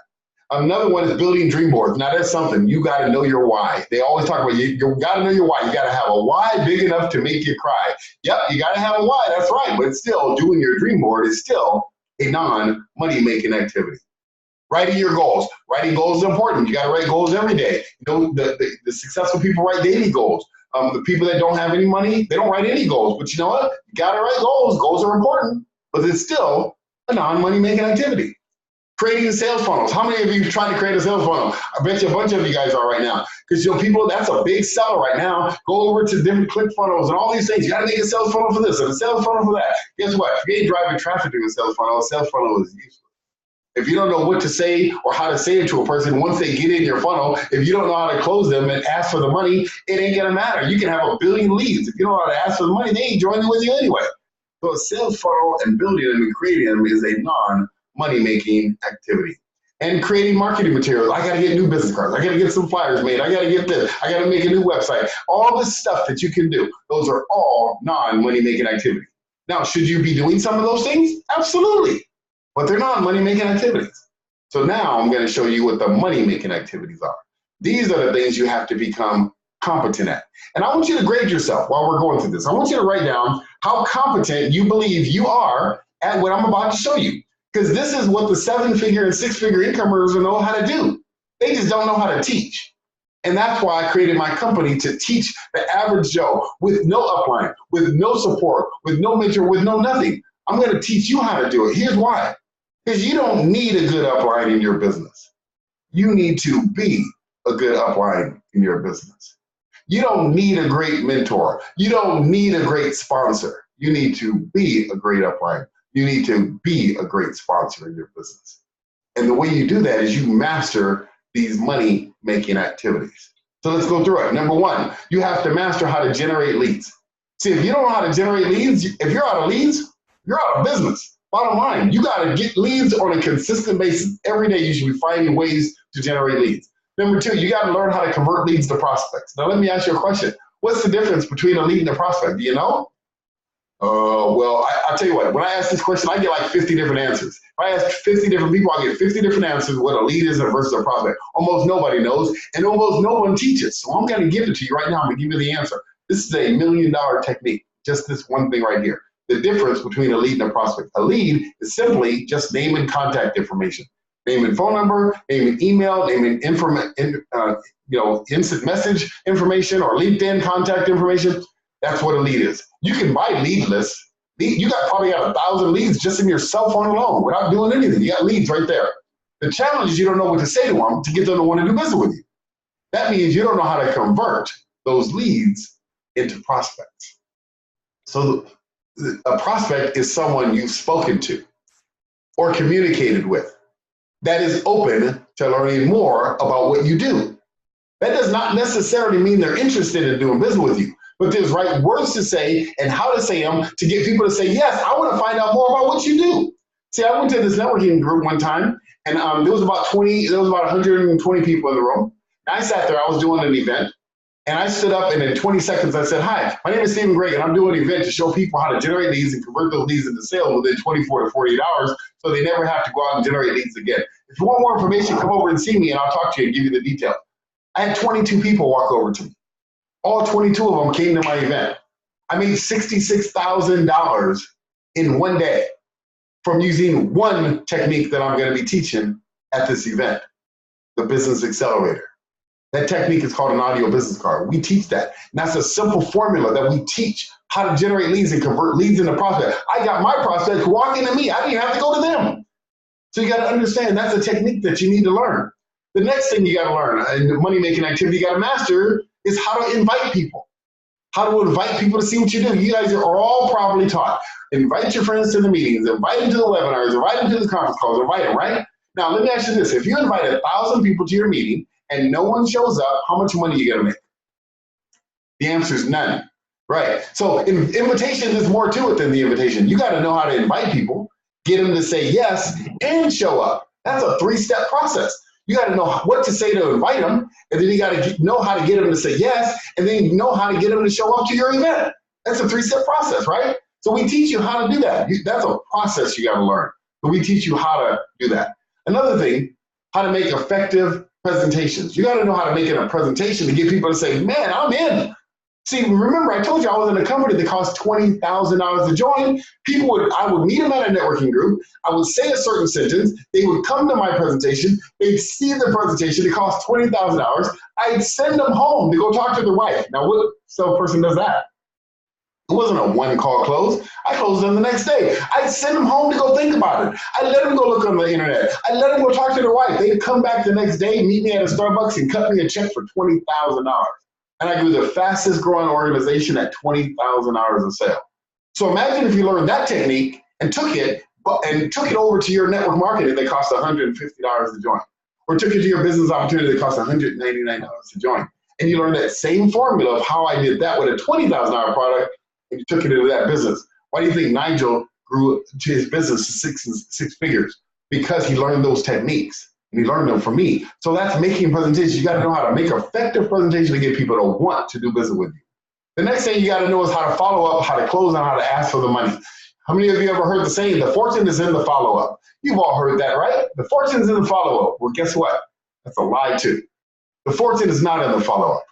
Another one is building dream boards. Now that's something, you got to know your why. They always talk about you got to know your why. You got to have a why big enough to make you cry. Yep, you got to have a why, that's right. But still, doing your dream board is still a non-money making activity. Writing your goals. Writing goals is important. You got to write goals every day. You know, the successful people write daily goals. The people that don't have any money, they don't write any goals. But you know what? You got to write goals. Goals are important, but it's still a non-money making activity. Creating sales funnels. How many of you trying to create a sales funnel? I bet you a bunch of you guys are right now. Because you know, people, that's a big seller right now. Go over to different click funnels and all these things. You got to make a sales funnel for this and a sales funnel for that. Guess what? If you ain't driving traffic through a sales funnel is useless. If you don't know what to say or how to say it to a person, once they get in your funnel, if you don't know how to close them and ask for the money, it ain't going to matter. You can have 1 billion leads. If you don't know how to ask for the money, they ain't joining with you anyway. So a sales funnel and building them and creating them is a non-money-making activity. And creating marketing materials. I got to get new business cards. I got to get some flyers made. I got to get this. I got to make a new website. All this stuff that you can do, those are all non-money-making activities. Now, should you be doing some of those things? Absolutely. But they're not money-making activities. So now I'm going to show you what the money-making activities are. These are the things you have to become competent at. And I want you to grade yourself while we're going through this. I want you to write down how competent you believe you are at what I'm about to show you. Because this is what the 7-figure and 6-figure income earners know how to do. They just don't know how to teach. And that's why I created my company, to teach the average Joe with no upline, with no support, with no mentor, with no nothing. I'm going to teach you how to do it. Here's why. Because you don't need a good upline in your business. You need to be a good upline in your business. You don't need a great mentor. You don't need a great sponsor. You need to be a great upline. You need to be a great sponsor in your business. And the way you do that is you master these money-making activities. So let's go through it. Number one, you have to master how to generate leads. See, if you don't know how to generate leads, if you're out of leads, you're out of business. Bottom line, you got to get leads on a consistent basis. Every day you should be finding ways to generate leads. Number two, you got to learn how to convert leads to prospects. Now, let me ask you a question. What's the difference between a lead and a prospect? Do you know? Well, I'll tell you what, when I ask this question, I get like 50 different answers. If I ask 50 different people, I get 50 different answers what a lead is versus a prospect. Almost nobody knows, and almost no one teaches. So I'm going to give it to you right now. I'm going to give you the answer. This is $1 million technique, just this one thing right here. The difference between a lead and a prospect. A lead is simply just name and contact information. Name and phone number, name and email, name and instant message information or LinkedIn contact information. That's what a lead is. You can buy lead lists. You probably got 1,000 leads just in your cell phone alone without doing anything. You got leads right there. The challenge is you don't know what to say to them to get them to want to do business with you. That means you don't know how to convert those leads into prospects. So a prospect is someone you've spoken to or communicated with that is open to learning more about what you do. That does not necessarily mean they're interested in doing business with you, but there's right words to say and how to say them to get people to say, yes, I want to find out more about what you do. See, I went to this networking group one time, and there was about 120 people in the room. And I sat there, I was doing an event, and I stood up, and in 20 seconds, I said, hi, my name is Stephen Gregg, and I'm doing an event to show people how to generate leads and convert those leads into sales within 24 to 48 hours so they never have to go out and generate leads again. If you want more information, come over and see me, and I'll talk to you and give you the details. I had 22 people walk over to me. All 22 of them came to my event. I made $66,000 in one day from using one technique that I'm going to be teaching at this event, the Business Accelerator. That technique is called an audio business card. We teach that. And that's a simple formula that we teach how to generate leads and convert leads into prospects. I got my prospects walking to me. I didn't have to go to them. So you got to understand that's a technique that you need to learn. The next thing you got to learn in the money-making activity you got to master is how to invite people. How to invite people to see what you do. You guys are all probably taught. Invite your friends to the meetings, invite them to the webinars, invite them to the conference calls, invite them, right? Now, let me ask you this. If you invite 1,000 people to your meeting and no one shows up, how much money are you going to make? The answer is none, right? So invitation, there's more to it than the invitation. You got to know how to invite people, get them to say yes, and show up. That's a 3-step process. You got to know what to say to invite them, and then you got to know how to get them to say yes, and then you know how to get them to show up to your event. That's a 3-step process, right? So we teach you how to do that. That's a process you got to learn. So we teach you how to do that. Another thing, how to make effective presentations. You got to know how to make a presentation to get people to say, man, I'm in. See, remember, I told you I was in a company that cost $20,000 to join. I would meet them at a networking group. I would say a certain sentence. They would come to my presentation. They'd see the presentation. It cost $20,000. I'd send them home to go talk to their wife. Now, what salesperson does that? It wasn't a one-call close. I closed them the next day. I'd send them home to go think about it. I'd let them go look on the internet. I'd let them go talk to their wife. They'd come back the next day, meet me at a Starbucks, and cut me a check for $20,000. And I grew the fastest growing organization at $20,000 a sale. So imagine if you learned that technique and took it over to your network marketing that cost $150 to join, or took it to your business opportunity that cost $199 to join. And you learned that same formula of how I did that with a $20,000 product, and you took it into that business. Why do you think Nigel grew to his business to six figures? Because he learned those techniques. And he learned them from me. So that's making presentations. You got to know how to make effective presentation to get people to want to do business with you. The next thing you got to know is how to follow up, how to close, and how to ask for the money. How many of you ever heard the saying, the fortune is in the follow-up? You've all heard that, right? The fortune is in the follow-up. Well, guess what? That's a lie too. The fortune is not in the follow-up.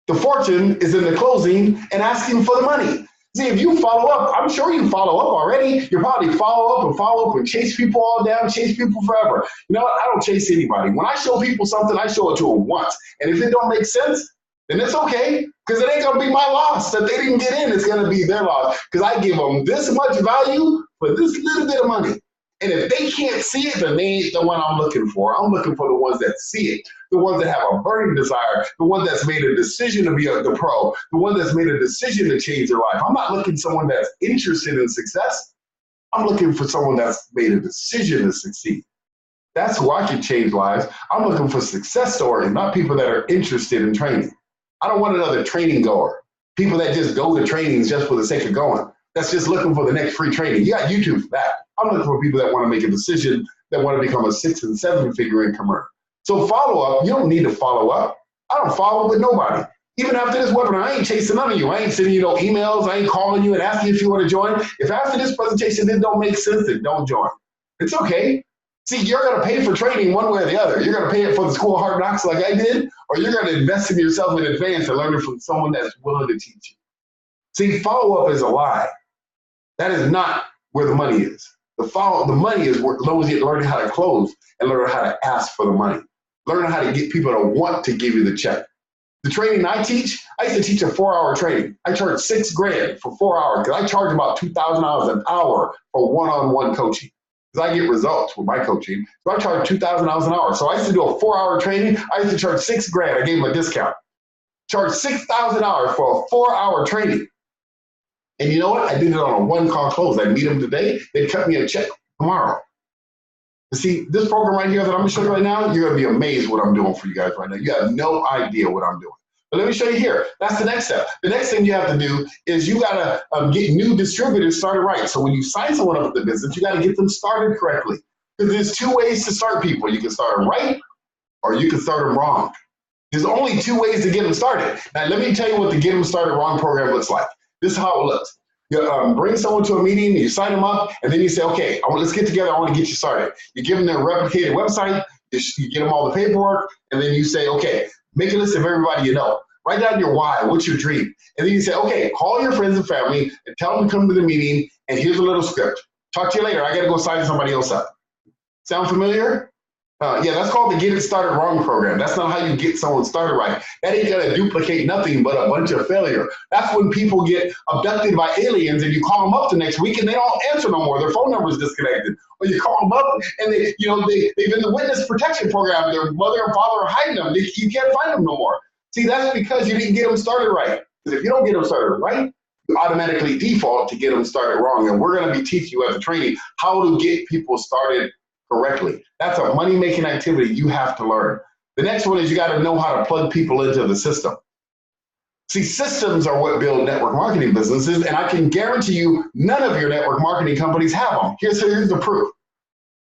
The fortune is in the closing and asking for the money. See, if you follow up, I'm sure you follow up already. You probably follow up and chase people all down, chase people forever. You know what? I don't chase anybody. When I show people something, I show it to them once. And if it don't make sense, then it's okay, because it ain't going to be my loss that they didn't get in. It's going to be their loss, because I give them this much value for this little bit of money. And if they can't see it, then they ain't the one I'm looking for. I'm looking for the ones that see it, the ones that have a burning desire, the one that's made a decision to be the pro, the one that's made a decision to change their life. I'm not looking for someone that's interested in success. I'm looking for someone that's made a decision to succeed. That's who I can change lives. I'm looking for success stories, not people that are interested in training. I don't want another training goer, people that just go to trainings just for the sake of going. That's just looking for the next free training. You got YouTube for that. I'm looking for people that want to make a decision, that want to become a 6- and 7-figure income earner. So follow up, you don't need to follow up. I don't follow with nobody. Even after this webinar, I ain't chasing none of you. I ain't sending you no emails. I ain't calling you and asking if you want to join. If after this presentation it don't make sense, then don't join. It's okay. See, you're going to pay for training one way or the other. You're going to pay it for the School of Hard Knocks like I did, or you're going to invest in yourself in advance and learn it from someone that's willing to teach you. See, follow-up is a lie. That is not where the money is. The money is where those get learning how to close and learn how to ask for the money. Learn how to get people to want to give you the check. The training I teach, I used to teach a 4-hour training. I charge $6,000 for 4 hours because I charge about $2,000 an hour for one-on-one coaching. Because I get results with my coaching. So I charge $2,000 an hour. So I used to do a 4-hour training. I used to charge $6,000. I gave them a discount. Charge $6,000 for a 4-hour training. And you know what? I did it on a one-call close. I'd meet them today. They'd cut me a check tomorrow. You see, this program right here that I'm going to show you right now, you're going to be amazed what I'm doing for you guys right now. You have no idea what I'm doing. But let me show you here. That's the next step. The next thing you have to do is you got to get new distributors started right. So when you sign someone up with the business, you got to get them started correctly. Because there's 2 ways to start people. You can start them right, or you can start them wrong. There's only 2 ways to get them started. Now, let me tell you what the Get Them Started Wrong program looks like. This is how it looks. You bring someone to a meeting, you sign them up, and then you say, okay, let's get together. I want to get you started. You give them their replicated website, you get them all the paperwork, and then you say, okay, make a list of everybody you know. Write down your why, what's your dream? And then you say, okay, call your friends and family and tell them to come to the meeting, and here's a little script. Talk to you later. I got to go sign somebody else up. Sound familiar? Yeah, that's called the Get It Started Wrong program. That's not how you get someone started right. That ain't going to duplicate nothing but a bunch of failure. That's when people get abducted by aliens and you call them up the next week and they don't answer no more. Their phone number is disconnected. Or you call them up and they've in the witness protection program. Their mother and father are hiding them. You can't find them no more. See, that's because you didn't get them started right. Because if you don't get them started right, you automatically default to get them started wrong. And we're going to be teaching you at the training how to get people started correctly. That's a money-making activity you have to learn. The next one is you got to know how to plug people into the system. See, systems are what build network marketing businesses, and I can guarantee you none of your network marketing companies have them. Here's the proof.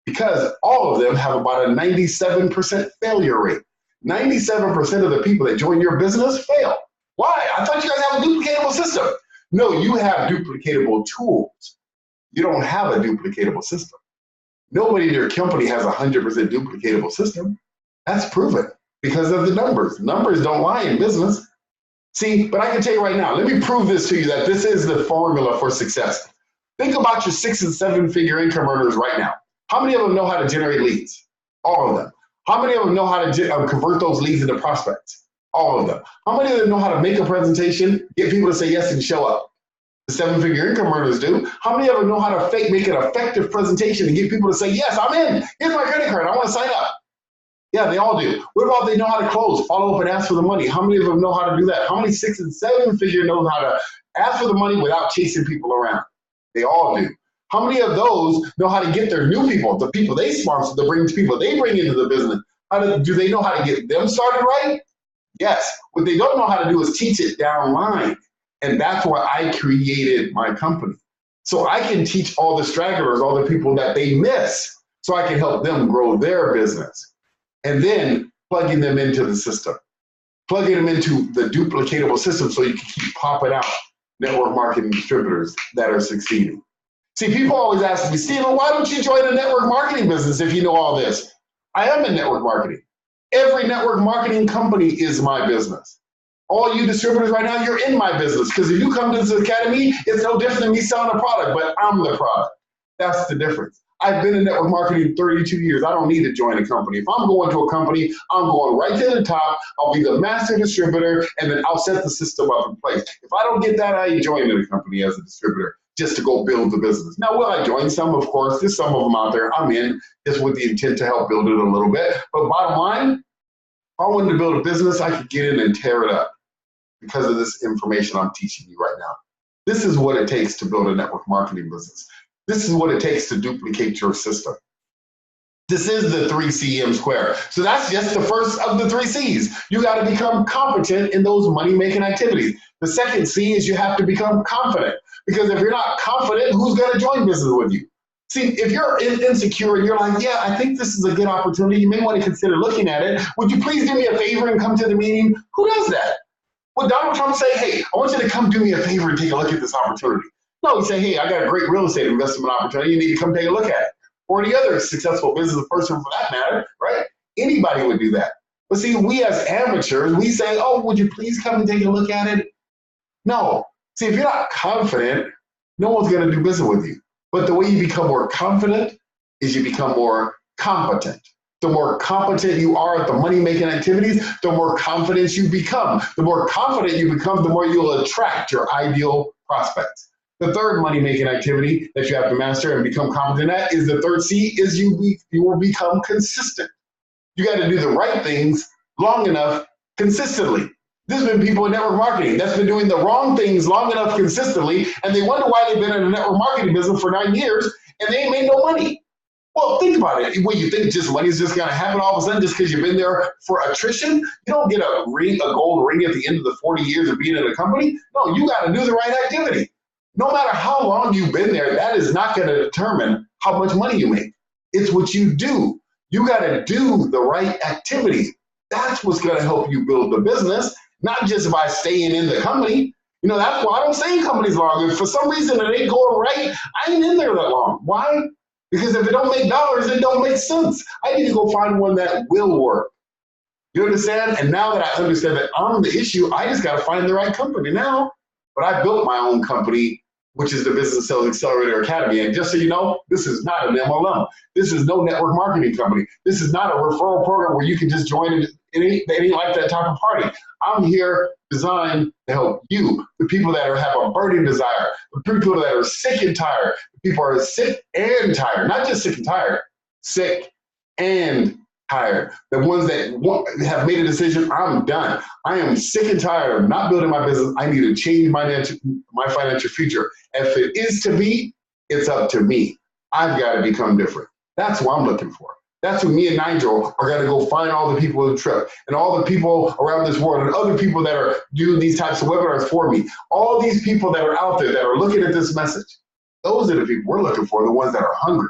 Because all of them have about a 97% failure rate. 97% of the people that join your business fail. Why? I thought you guys have a duplicatable system. No, you have duplicatable tools. You don't have a duplicatable system. Nobody in your company has a 100% duplicatable system. That's proven because of the numbers. Numbers don't lie in business. See, but I can tell you right now, let me prove this to you that this is the formula for success. Think about your 6- and 7-figure income earners right now. How many of them know how to generate leads? All of them. How many of them know how to convert those leads into prospects? All of them. How many of them know how to make a presentation, get people to say yes and show up? The 7-figure income earners do. How many of them know how to make an effective presentation and get people to say, yes, I'm in. Here's my credit card. I want to sign up. Yeah, they all do. What about they know how to close, follow up and ask for the money? How many of them know how to do that? How many 6- and 7-figure know how to ask for the money without chasing people around? They all do. How many of those know how to get their new people, the people they sponsor, the people they bring into the business? Do they know how to get them started right? Yes. What they don't know how to do is teach it down line. And that's why I created my company. So I can teach all the stragglers, all the people that they miss, so I can help them grow their business. And then plugging them into the system, plugging them into the duplicatable system so you can keep popping out network marketing distributors that are succeeding. See, people always ask me, Stephen, why don't you join a network marketing business if you know all this? I am in network marketing. Every network marketing company is my business. All you distributors right now, you're in my business, because if you come to this academy, it's no different than me selling a product, but I'm the product. That's the difference. I've been in network marketing 32 years. I don't need to join a company. If I'm going to a company, I'm going right to the top. I'll be the master distributor, and then I'll set the system up in place. If I don't get that, I ain't joining a company as a distributor just to go build the business. Now, will I join some? Of course, there's some of them out there. I'm in just with the intent to help build it a little bit. But bottom line, if I wanted to build a business, I could get in and tear it up because of this information I'm teaching you right now. This is what it takes to build a network marketing business. This is what it takes to duplicate your system. This is the 3CM square. So that's just the first of the 3 C's. You got to become competent in those money-making activities. The second C is you have to become confident, because if you're not confident, who's going to join business with you? See, if you're insecure and you're like, yeah, I think this is a good opportunity, you may want to consider looking at it. Would you please do me a favor and come to the meeting? Who does that? Would Donald Trump say, hey, I want you to come do me a favor and take a look at this opportunity? No, he'd say, hey, I got a great real estate investment opportunity. You need to come take a look at it. Or any other successful business person for that matter, right? Anybody would do that. But see, we as amateurs, we say, oh, would you please come and take a look at it? No. See, if you're not confident, no one's going to do business with you. But the way you become more confident is you become more competent. The more competent you are at the money-making activities, the more confident you become. The more confident you become, the more you'll attract your ideal prospects. The third money-making activity that you have to master and become competent at is the third C, is you will become consistent. You got to do the right things long enough consistently. There's been people in network marketing that's been doing the wrong things long enough consistently, and they wonder why they've been in a network marketing business for 9 years and they ain't made no money. Well, think about it. When you think just money is just going to happen all of a sudden just because you've been there for attrition, you don't get a gold ring at the end of the 40 years of being in a company. No, you got to do the right activity. No matter how long you've been there, that is not going to determine how much money you make. It's what you do. You got to do the right activity. That's what's going to help you build the business, not just by staying in the company. You know, that's why I don't stay in companies long. If for some reason it ain't going right, I ain't in there that long. Why? Because if it don't make dollars, it don't make sense. I need to go find one that will work. You understand? And now that I understand that I'm the issue, I just got to find the right company now. But I built my own company, which is the Business Sales Accelerator Academy. And just so you know, this is not an MLM. This is no network marketing company. This is not a referral program where you can just join it. It ain't like that type of party. I'm here designed to help you, the people that have a burning desire, the people that are sick and tired. The people are sick and tired, not just sick and tired, sick and tired. The ones that have made a decision, I'm done. I am sick and tired of not building my business. I need to change my financial future. If it is to be, it's up to me. I've got to become different. That's what I'm looking for. That's what me and Nigel are going to go find all the people on the trip and all the people around this world and other people that are doing these types of webinars for me. All these people that are out there that are looking at this message, those are the people we're looking for, the ones that are hungry,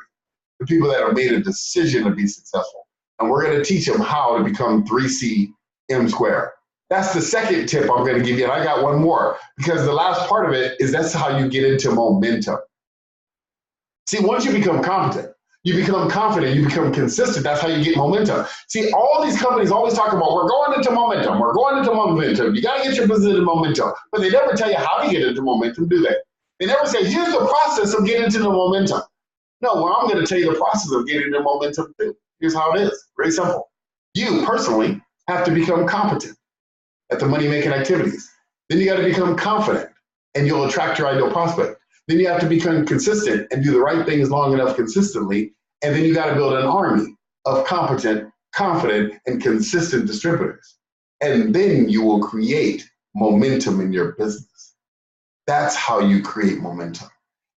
the people that have made a decision to be successful. And we're going to teach them how to become 3CM square. That's the second tip I'm going to give you. And I got one more, because the last part of it is that's how you get into momentum. See, once you become competent, you become confident, you become consistent. That's how you get momentum. See, all these companies always talk about, we're going into momentum. We're going into momentum. You got to get your business into momentum. But they never tell you how to get into momentum, do they? They never say, here's the process of getting into the momentum. No, well, I'm going to tell you the process of getting into momentum too. Here's how it is. Very simple. You personally have to become competent at the money-making activities. Then you got to become confident, and you'll attract your ideal prospect. Then you have to become consistent and do the right things long enough consistently. And then you got to build an army of competent, confident, and consistent distributors. And then you will create momentum in your business. That's how you create momentum.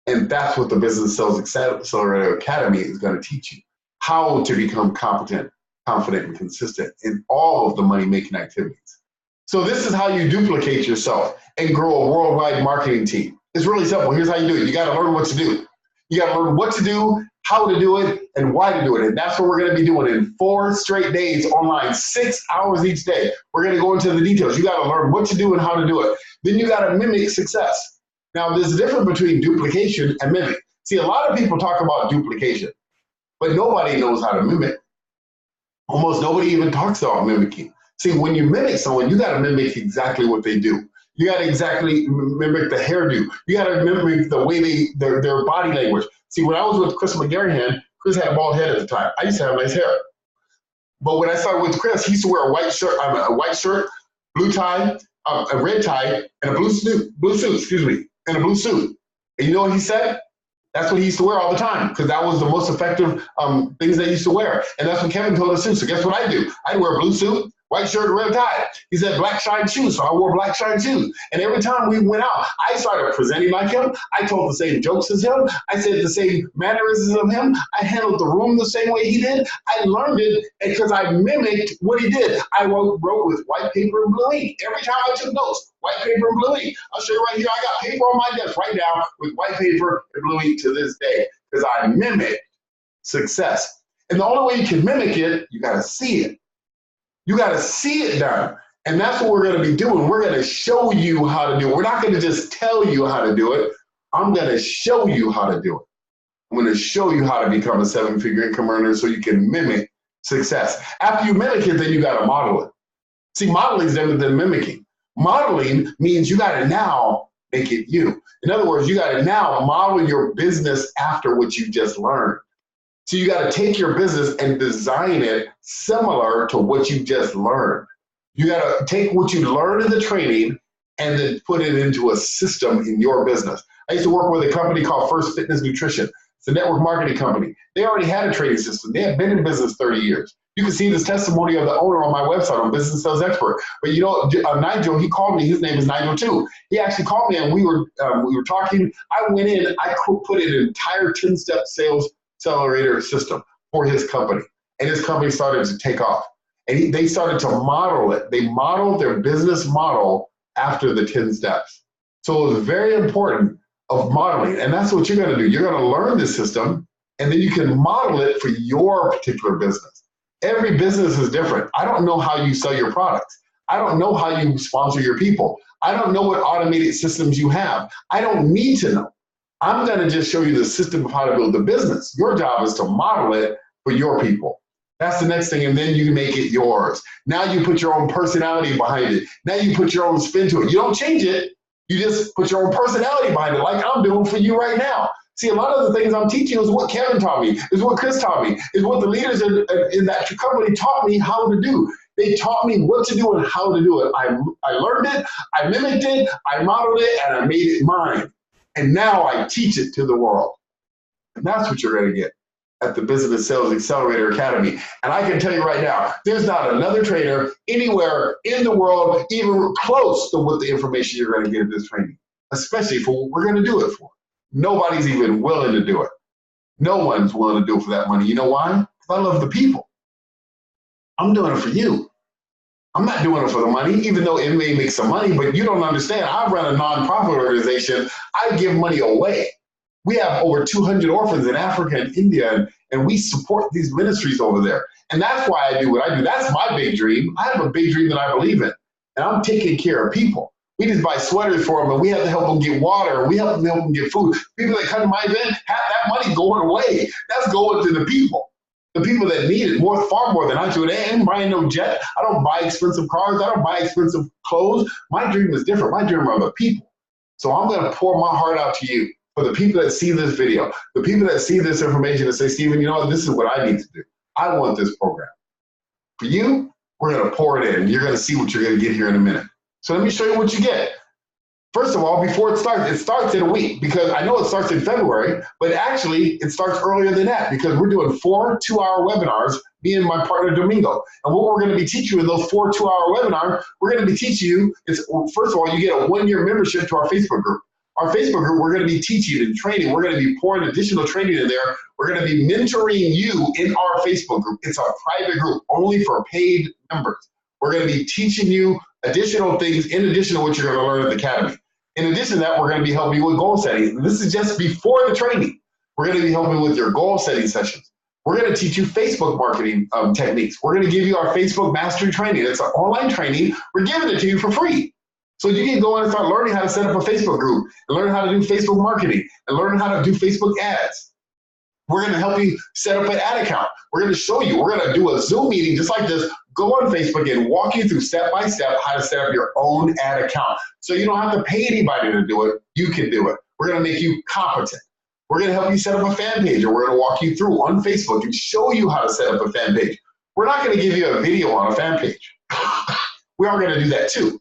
And that's what the Business Sales Accelerator Academy is going to teach you. How to become competent, confident, and consistent in all of the money-making activities. So this is how you duplicate yourself and grow a worldwide marketing team. It's really simple. Here's how you do it. You got to learn what to do. You got to learn what to do, how to do it, and why to do it. And that's what we're going to be doing in 4 straight days online, 6 hours each day. We're going to go into the details. You got to learn what to do and how to do it. Then you got to mimic success. Now, there's a difference between duplication and mimic. See, a lot of people talk about duplication, but nobody knows how to mimic. Almost nobody even talks about mimicking. See, when you mimic someone, you got to mimic exactly what they do. You got to exactly mimic the hairdo. You got to mimic the way their body language. See, when I was with Chris McGarrihan, Chris had a bald head at the time. I used to have nice hair. But when I started with Chris, he used to wear a white shirt, blue tie, a red tie, and a blue suit, and a blue suit. And you know what he said? That's what he used to wear all the time, because that was the most effective things they used to wear. And that's what Kevin told us too. So guess what I do? I wear a blue suit, white shirt, red tie. He said black shine shoes, so I wore black shine shoes. And every time we went out, I started presenting like him. I told the same jokes as him. I said the same mannerisms of him. I handled the room the same way he did. I learned it because I mimicked what he did. I wrote with white paper and blue ink. Every time I took notes, white paper and blue ink. I'll show you right here. I got paper on my desk right now with white paper and blue ink to this day, because I mimicked success. And the only way you can mimic it, you got to see it. You got to see it done. And that's what we're going to be doing. We're going to show you how to do it. We're not going to just tell you how to do it. I'm going to show you how to do it. I'm going to show you how to become a 7-figure income earner so you can mimic success. After you mimic it, then you got to model it. See, modeling is different than mimicking. Modeling means you got to now make it you. In other words, you got to now model your business after what you just learned. So you got to take your business and design it similar to what you just learned. You got to take what you learned in the training and then put it into a system in your business. I used to work with a company called First Fitness Nutrition. It's a network marketing company. They already had a training system. They had been in business 30 years. You can see this testimony of the owner on my website on Business Sales Expert. But you know, Nigel, he called me. His name is Nigel too. He actually called me and we were talking. I went in. I put in an entire 10-step sales accelerator system for his company, and his company started to take off. And they started to model it. They modeled their business model after the 10 steps. So it was very important of modeling, and that's what you're going to do. You're going to learn the system, and then you can model it for your particular business. Every business is different. I don't know how you sell your products. I don't know how you sponsor your people. I don't know what automated systems you have. I don't need to know. I'm going to just show you the system of how to build the business. Your job is to model it for your people. That's the next thing, and then you make it yours. Now you put your own personality behind it. Now you put your own spin to it. You don't change it. You just put your own personality behind it, like I'm doing for you right now. See, a lot of the things I'm teaching is what Kevin taught me, is what Chris taught me, is what the leaders in that company taught me how to do. They taught me what to do and how to do it. I learned it, I mimicked it, I modeled it, and I made it mine. And now I teach it to the world. And that's what you're going to get at the Business Sales Accelerator Academy. And I can tell you right now, there's not another trainer anywhere in the world even close to what the information you're going to get in this training, especially for what we're going to do it for. Nobody's even willing to do it. No one's willing to do it for that money. You know why? Because I love the people. I'm doing it for you. I'm not doing it for the money, even though it may make some money, but you don't understand. I run a nonprofit organization. I give money away. We have over 200 orphans in Africa and India, and we support these ministries over there. And that's why I do what I do. That's my big dream. I have a big dream that I believe in, and I'm taking care of people. We just buy sweaters for them, and we have to help them get water. We help them get food. People that come to my event, have that money going away. That's going to the people that need it far more than I do. They ain't buying no jet. I don't buy expensive cars. I don't buy expensive clothes. My dream is different. My dream are the people. So I'm going to pour my heart out to you, for the people that see this video, the people that see this information and say, Stephen, you know what? This is what I need to do. I want this program. For you, we're going to pour it in. You're going to see what you're going to get here in a minute. So let me show you what you get. First of all, before it starts in a week, because I know it starts in February, but actually it starts earlier than that, because we're doing 4 2-hour webinars, me and my partner Domingo. And what we're going to be teaching you in those 4 2-hour webinars, we're going to be teaching you, first of all, you get a 1-year membership to our Facebook group. Our Facebook group, we're going to be teaching and training. We're going to be pouring additional training in there. We're going to be mentoring you in our Facebook group. It's a private group, only for paid members. We're going to be teaching you additional things in addition to what you're going to learn at the Academy. In addition to that, we're going to be helping you with goal setting. This is just before the training. We're going to be helping you with your goal setting sessions. We're going to teach you Facebook marketing techniques. We're going to give you our Facebook mastery training. It's an online training. We're giving it to you for free. So you can go in and start learning how to set up a Facebook group and learn how to do Facebook marketing and learn how to do Facebook ads. We're going to help you set up an ad account. We're going to show you. We're going to do a Zoom meeting just like this. go on Facebook and walk you through step by step how to set up your own ad account. So you don't have to pay anybody to do it. You can do it. We're going to make you competent. We're going to help you set up a fan page, or we're going to walk you through on Facebook and show you how to set up a fan page. We're not going to give you a video on a fan page. We are going to do that too.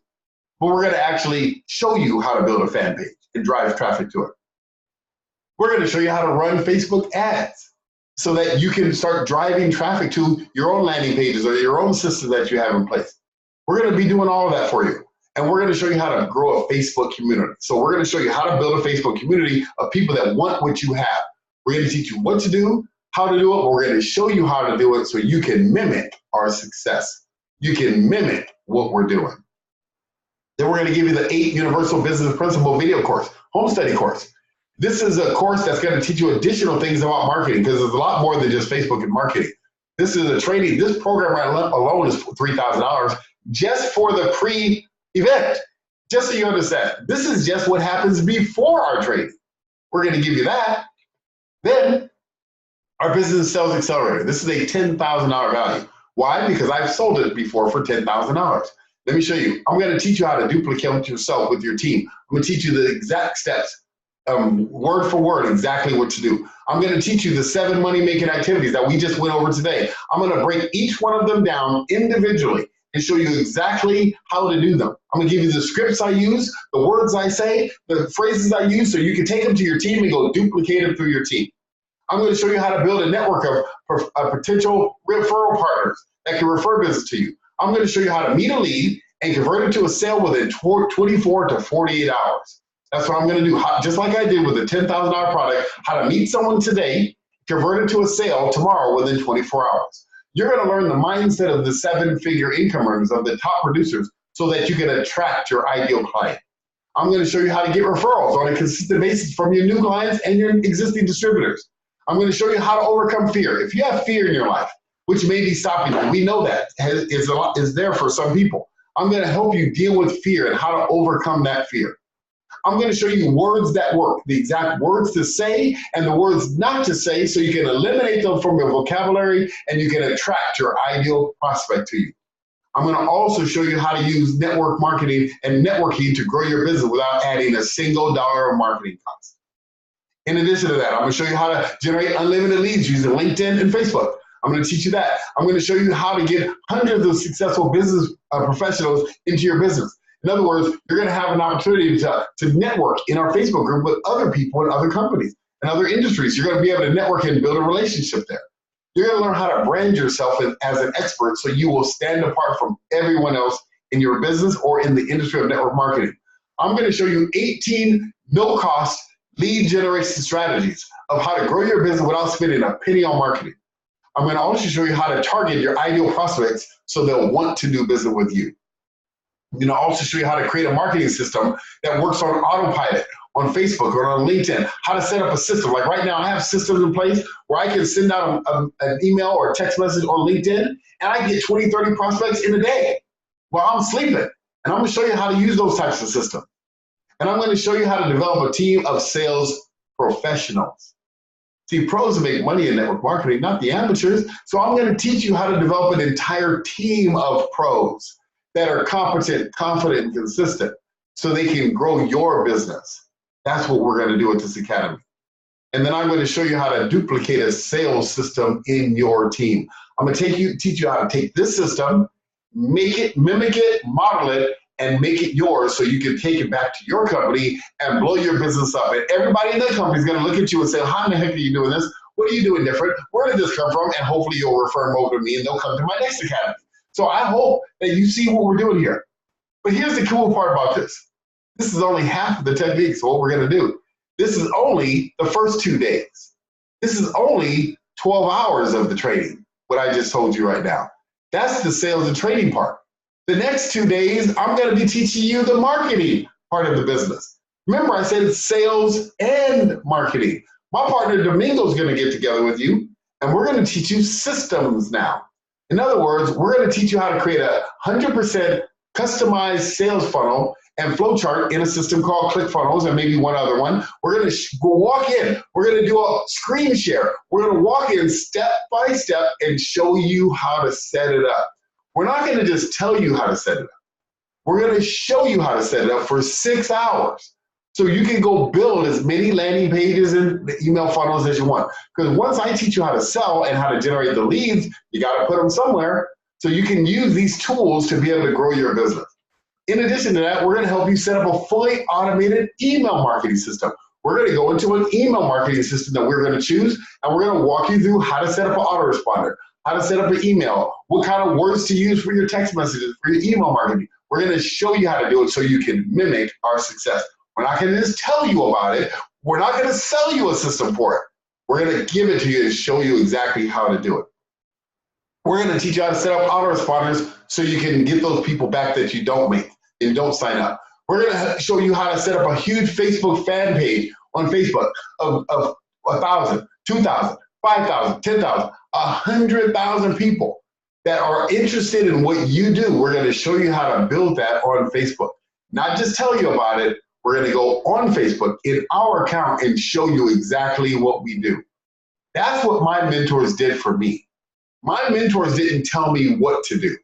But we're going to actually show you how to build a fan page and drive traffic to it. We're going to show you how to run Facebook ads so that you can start driving traffic to your own landing pages or your own system that you have in place. We're going to be doing all of that for you. And we're going to show you how to grow a Facebook community. So we're going to show you how to build a Facebook community of people that want what you have. We're going to teach you what to do, how to do it, but we're going to show you how to do it so you can mimic our success. You can mimic what we're doing. Then we're going to give you the 8 Universal Business Principle video course, home study course. This is a course that's going to teach you additional things about marketing, because there's a lot more than just Facebook and marketing. This is a training. This program right alone is $3,000 just for the pre-event. Just so you understand, this is just what happens before our training. We're going to give you that. Then our Business Sales Accelerator. This is a $10,000 value. Why? Because I've sold it before for $10,000. Let me show you. I'm going to teach you how to duplicate yourself with your team. I'm going to teach you the exact steps, word for word, exactly what to do. I'm going to teach you the 7 money-making activities that we just went over today. I'm going to break each one of them down individually and show you exactly how to do them. I'm going to give you the scripts I use, the words I say, the phrases I use, so you can take them to your team and go duplicate them through your team. I'm going to show you how to build a network of potential referral partners that can refer business to you. I'm going to show you how to meet a lead and convert it to a sale within 24 to 48 hours. That's what I'm going to do, just like I did with the $10,000 product, how to meet someone today, convert it to a sale tomorrow within 24 hours. You're going to learn the mindset of the 7-figure income earners, of the top producers, so that you can attract your ideal client. I'm going to show you how to get referrals on a consistent basis from your new clients and your existing distributors. I'm going to show you how to overcome fear. If you have fear in your life, which may be stopping you, we know that is there for some people. I'm going to help you deal with fear and how to overcome that fear. I'm going to show you words that work, the exact words to say and the words not to say, so you can eliminate them from your vocabulary and you can attract your ideal prospect to you. I'm going to also show you how to use network marketing and networking to grow your business without adding a single dollar of marketing cost. In addition to that, I'm going to show you how to generate unlimited leads using LinkedIn and Facebook. I'm going to teach you that. I'm going to show you how to get hundreds of successful business professionals into your business. In other words, you're going to have an opportunity to network in our Facebook group with other people in other companies and other industries. You're going to be able to network and build a relationship there. You're going to learn how to brand yourself as an expert, so you will stand apart from everyone else in your business or in the industry of network marketing. I'm going to show you 18 no-cost lead generation strategies of how to grow your business without spending a penny on marketing. I'm going to also show you how to target your ideal prospects so they'll want to do business with you. I'm going to also show you how to create a marketing system that works on autopilot on Facebook or on LinkedIn, how to set up a system. Like right now, I have systems in place where I can send out an email or a text message on LinkedIn, and I get 20, 30 prospects in a day while I'm sleeping. And I'm going to show you how to use those types of systems. And I'm going to show you how to develop a team of sales professionals. See, pros make money in network marketing, not the amateurs. So I'm going to teach you how to develop an entire team of pros that are competent, confident, and consistent so they can grow your business. That's what we're going to do at this academy. And then I'm going to show you how to duplicate a sales system in your team. I'm going to teach you how to take this system, make it, mimic it, model it, and make it yours so you can take it back to your company and blow your business up. And everybody in the company is going to look at you and say, how in the heck are you doing this? What are you doing different? Where did this come from? And hopefully you'll refer them over to me and they'll come to my next academy. So I hope that you see what we're doing here. But here's the cool part about this. This is only half of the techniques of what we're going to do. This is only the first 2 days. This is only 12 hours of the training, what I just told you right now. That's the sales and trading part. The next 2 days, I'm going to be teaching you the marketing part of the business. Remember, I said it's sales and marketing. My partner Domingo is going to get together with you, and we're going to teach you systems now. In other words, we're going to teach you how to create a 100% customized sales funnel and flowchart in a system called ClickFunnels and maybe one other one. We're going to walk in. We're going to do a screen share. We're going to walk in step by step and show you how to set it up. We're not going to just tell you how to set it up. We're going to show you how to set it up for 6 hours. So you can go build as many landing pages and email funnels as you want. Because once I teach you how to sell and how to generate the leads, you got to put them somewhere. So you can use these tools to be able to grow your business. In addition to that, we're going to help you set up a fully automated email marketing system. We're going to go into an email marketing system that we're going to choose, and we're going to walk you through how to set up an autoresponder, how to set up an email, what kind of words to use for your text messages, for your email marketing. We're going to show you how to do it so you can mimic our success. We're not going to just tell you about it. We're not going to sell you a system for it. We're going to give it to you and show you exactly how to do it. We're going to teach you how to set up autoresponders so you can get those people back that you don't make and don't sign up. We're going to show you how to set up a huge Facebook fan page on Facebook of 1,000, 2,000, 5,000, 10,000, 100,000 people that are interested in what you do. We're going to show you how to build that on Facebook. Not just tell you about it. We're going to go on Facebook in our account and show you exactly what we do. That's what my mentors did for me. My mentors didn't tell me what to do.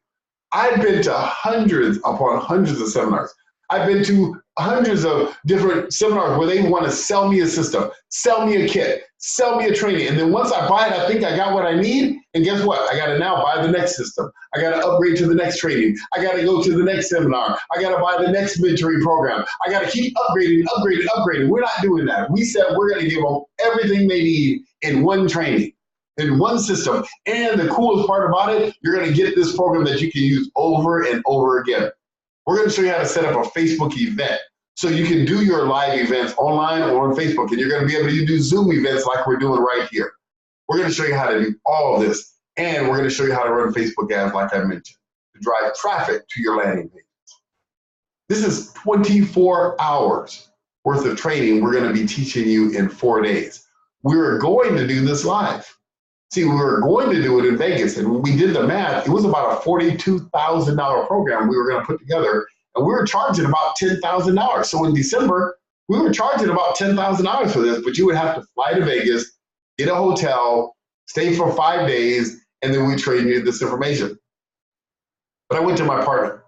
I've been to hundreds upon hundreds of seminars. I've been to hundreds of different seminars where they want to sell me a system, sell me a kit, sell me a training. And then once I buy it, I think I got what I need. And guess what? I got to now buy the next system. I got to upgrade to the next training. I got to go to the next seminar. I got to buy the next mentoring program. I got to keep upgrading. We're not doing that. We said we're going to give them everything they need in one training, in one system. And the coolest part about it, you're going to get this program that you can use over and over again. We're going to show you how to set up a Facebook event so you can do your live events online or on Facebook, and you're going to be able to do Zoom events like we're doing right here. We're going to show you how to do all of this, and we're going to show you how to run Facebook ads like I mentioned to drive traffic to your landing pages. This is 24 hours worth of training we're going to be teaching you in 4 days. We're going to do this live. See, we were going to do it in Vegas, and when we did the math, it was about a $42,000 program we were going to put together, and we were charging about $10,000. So in December, we were charging about $10,000 for this, but you would have to fly to Vegas, get a hotel, stay for 5 days, and then we train you this information. But I went to my partner,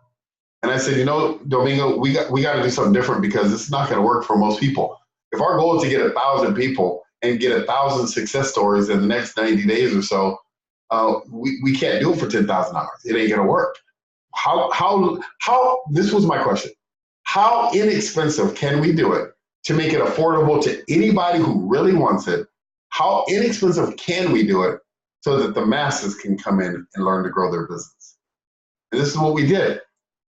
and I said, you know, Domingo, we got to do something different because this is not going to work for most people. If our goal is to get 1,000 people and get 1,000 success stories in the next 90 days or so, we can't do it for $10,000. It ain't gonna work. How, this was my question. How inexpensive can we do it to make it affordable to anybody who really wants it? How inexpensive can we do it so that the masses can come in and learn to grow their business? And this is what we did.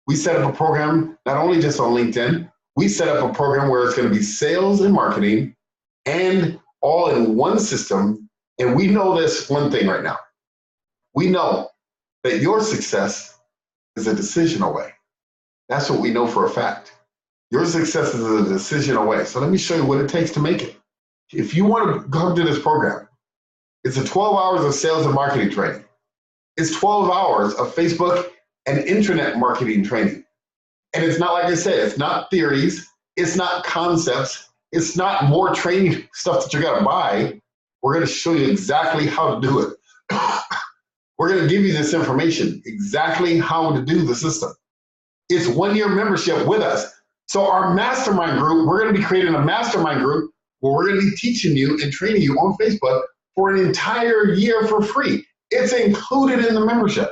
We set up a program, not only just on LinkedIn, we set up a program where it's gonna be sales and marketing and all in one system. And we know this one thing right now. We know that your success is a decision away. That's what we know for a fact. Your success is a decision away. So let me show you what it takes to make it. If you want to come to this program, it's a 12 hours of sales and marketing training. It's 12 hours of Facebook and internet marketing training. And it's not, like I said, it's not theories. It's not concepts. It's not more training stuff that you got to buy. We're going to show you exactly how to do it. We're going to give you this information, exactly how to do the system. It's 1 year membership with us. So our mastermind group, we're going to be creating a mastermind group where we're going to be teaching you and training you on Facebook for an entire year for free. It's included in the membership.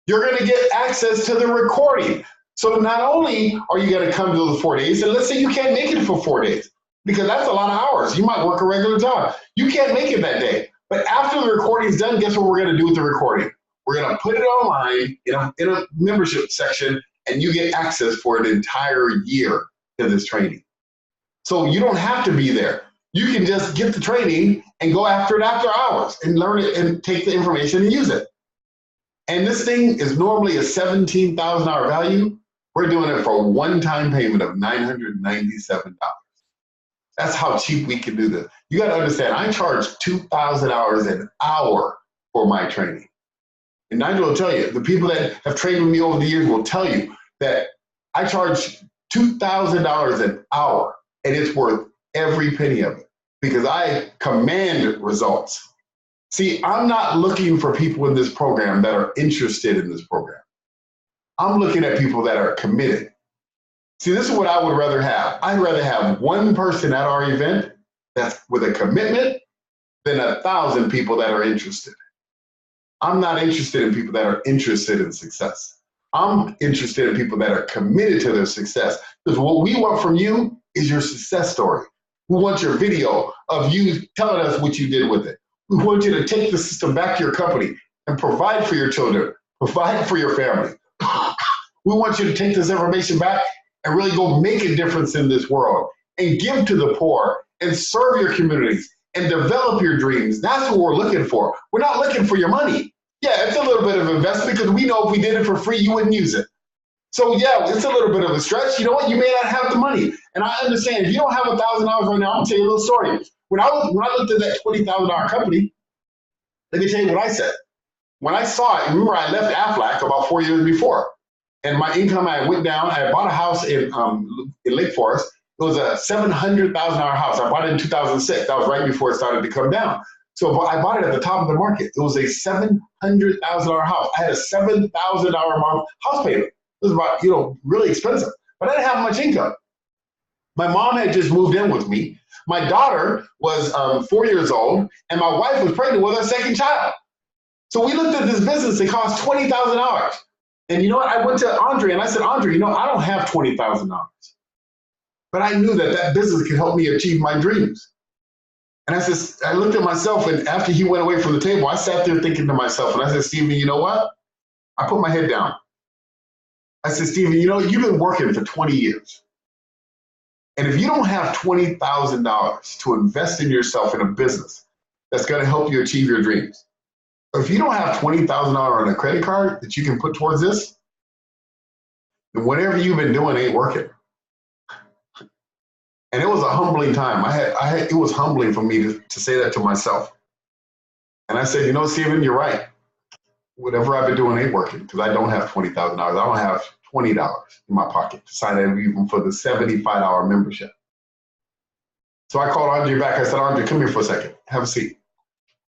You're going to get access to the recording. So not only are you going to come to the 4 days, and let's say you can't make it for 4 days, because that's a lot of hours. You might work a regular job. You can't make it that day. But after the recording is done, guess what we're going to do with the recording? We're going to put it online in a membership section, and you get access for an entire year to this training. So you don't have to be there. You can just get the training and go after it after hours and learn it and take the information and use it. And this thing is normally a $17,000 value. We're doing it for a one-time payment of $997. That's how cheap we can do this. You got to understand, I charge $2,000 an hour for my training. And Nigel will tell you, the people that have trained with me over the years will tell you that I charge $2,000 an hour, and it's worth every penny of it because I command results. See, I'm not looking for people in this program that are interested in this program. I'm looking at people that are committed. See, this is what I would rather have. I'd rather have one person at our event that's with a commitment than 1,000 people that are interested. I'm not interested in people that are interested in success. I'm interested in people that are committed to their success. Because what we want from you is your success story. We want your video of you telling us what you did with it. We want you to take the system back to your company and provide for your children, provide for your family. We want you to take this information back and really go make a difference in this world and give to the poor and serve your communities and develop your dreams. That's what we're looking for. We're not looking for your money. Yeah, it's a little bit of investment because we know if we did it for free, you wouldn't use it. So yeah, it's a little bit of a stretch. You know what? You may not have the money. And I understand if you don't have $1,000 right now, I'll tell you a little story. When I looked at that $20,000 company, let me tell you what I said. When I saw it, remember I left Aflac about 4 years before. And my income, I went down. I bought a house in Lake Forest. It was a $700,000 house. I bought it in 2006. That was right before it started to come down. So I bought it at the top of the market. It was a $700,000 house. I had a $7,000 a month house payment. It was about, really expensive. But I didn't have much income. My mom had just moved in with me. My daughter was 4 years old, and my wife was pregnant with her second child. So we looked at this business. It cost $20,000. And you know what? I went to Andre and I said, Andre, I don't have $20,000. But I knew that business could help me achieve my dreams. And I looked at myself, and after he went away from the table, I sat there thinking to myself, and I said, Stephen, you know what? I put my head down. I said, Stephen, you've been working for 20 years. And if you don't have $20,000 to invest in yourself in a business that's going to help you achieve your dreams, or if you don't have $20,000 on a credit card that you can put towards this, then whatever you've been doing ain't working. And it was a humbling time. It was humbling for me to say that to myself. And I said, Stephen, you're right. Whatever I've been doing ain't working because I don't have $20,000. I don't have $20 in my pocket to sign up even for the $75 membership. So I called Andre back. I said, Andre, come here for a second. Have a seat.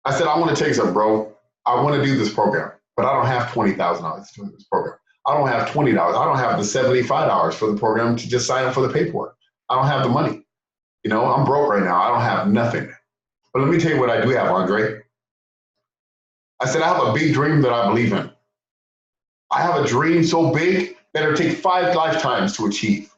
I said, I want to tell you something, bro. I want to do this program, but I don't have $20,000 to do this program. I don't have $20. I don't have the $75 for the program to just sign up for the paperwork. I don't have the money. I'm broke right now. I don't have nothing. But let me tell you what I do have, Andre. I said, I have a big dream that I believe in. I have a dream so big that it'll take 5 lifetimes to achieve.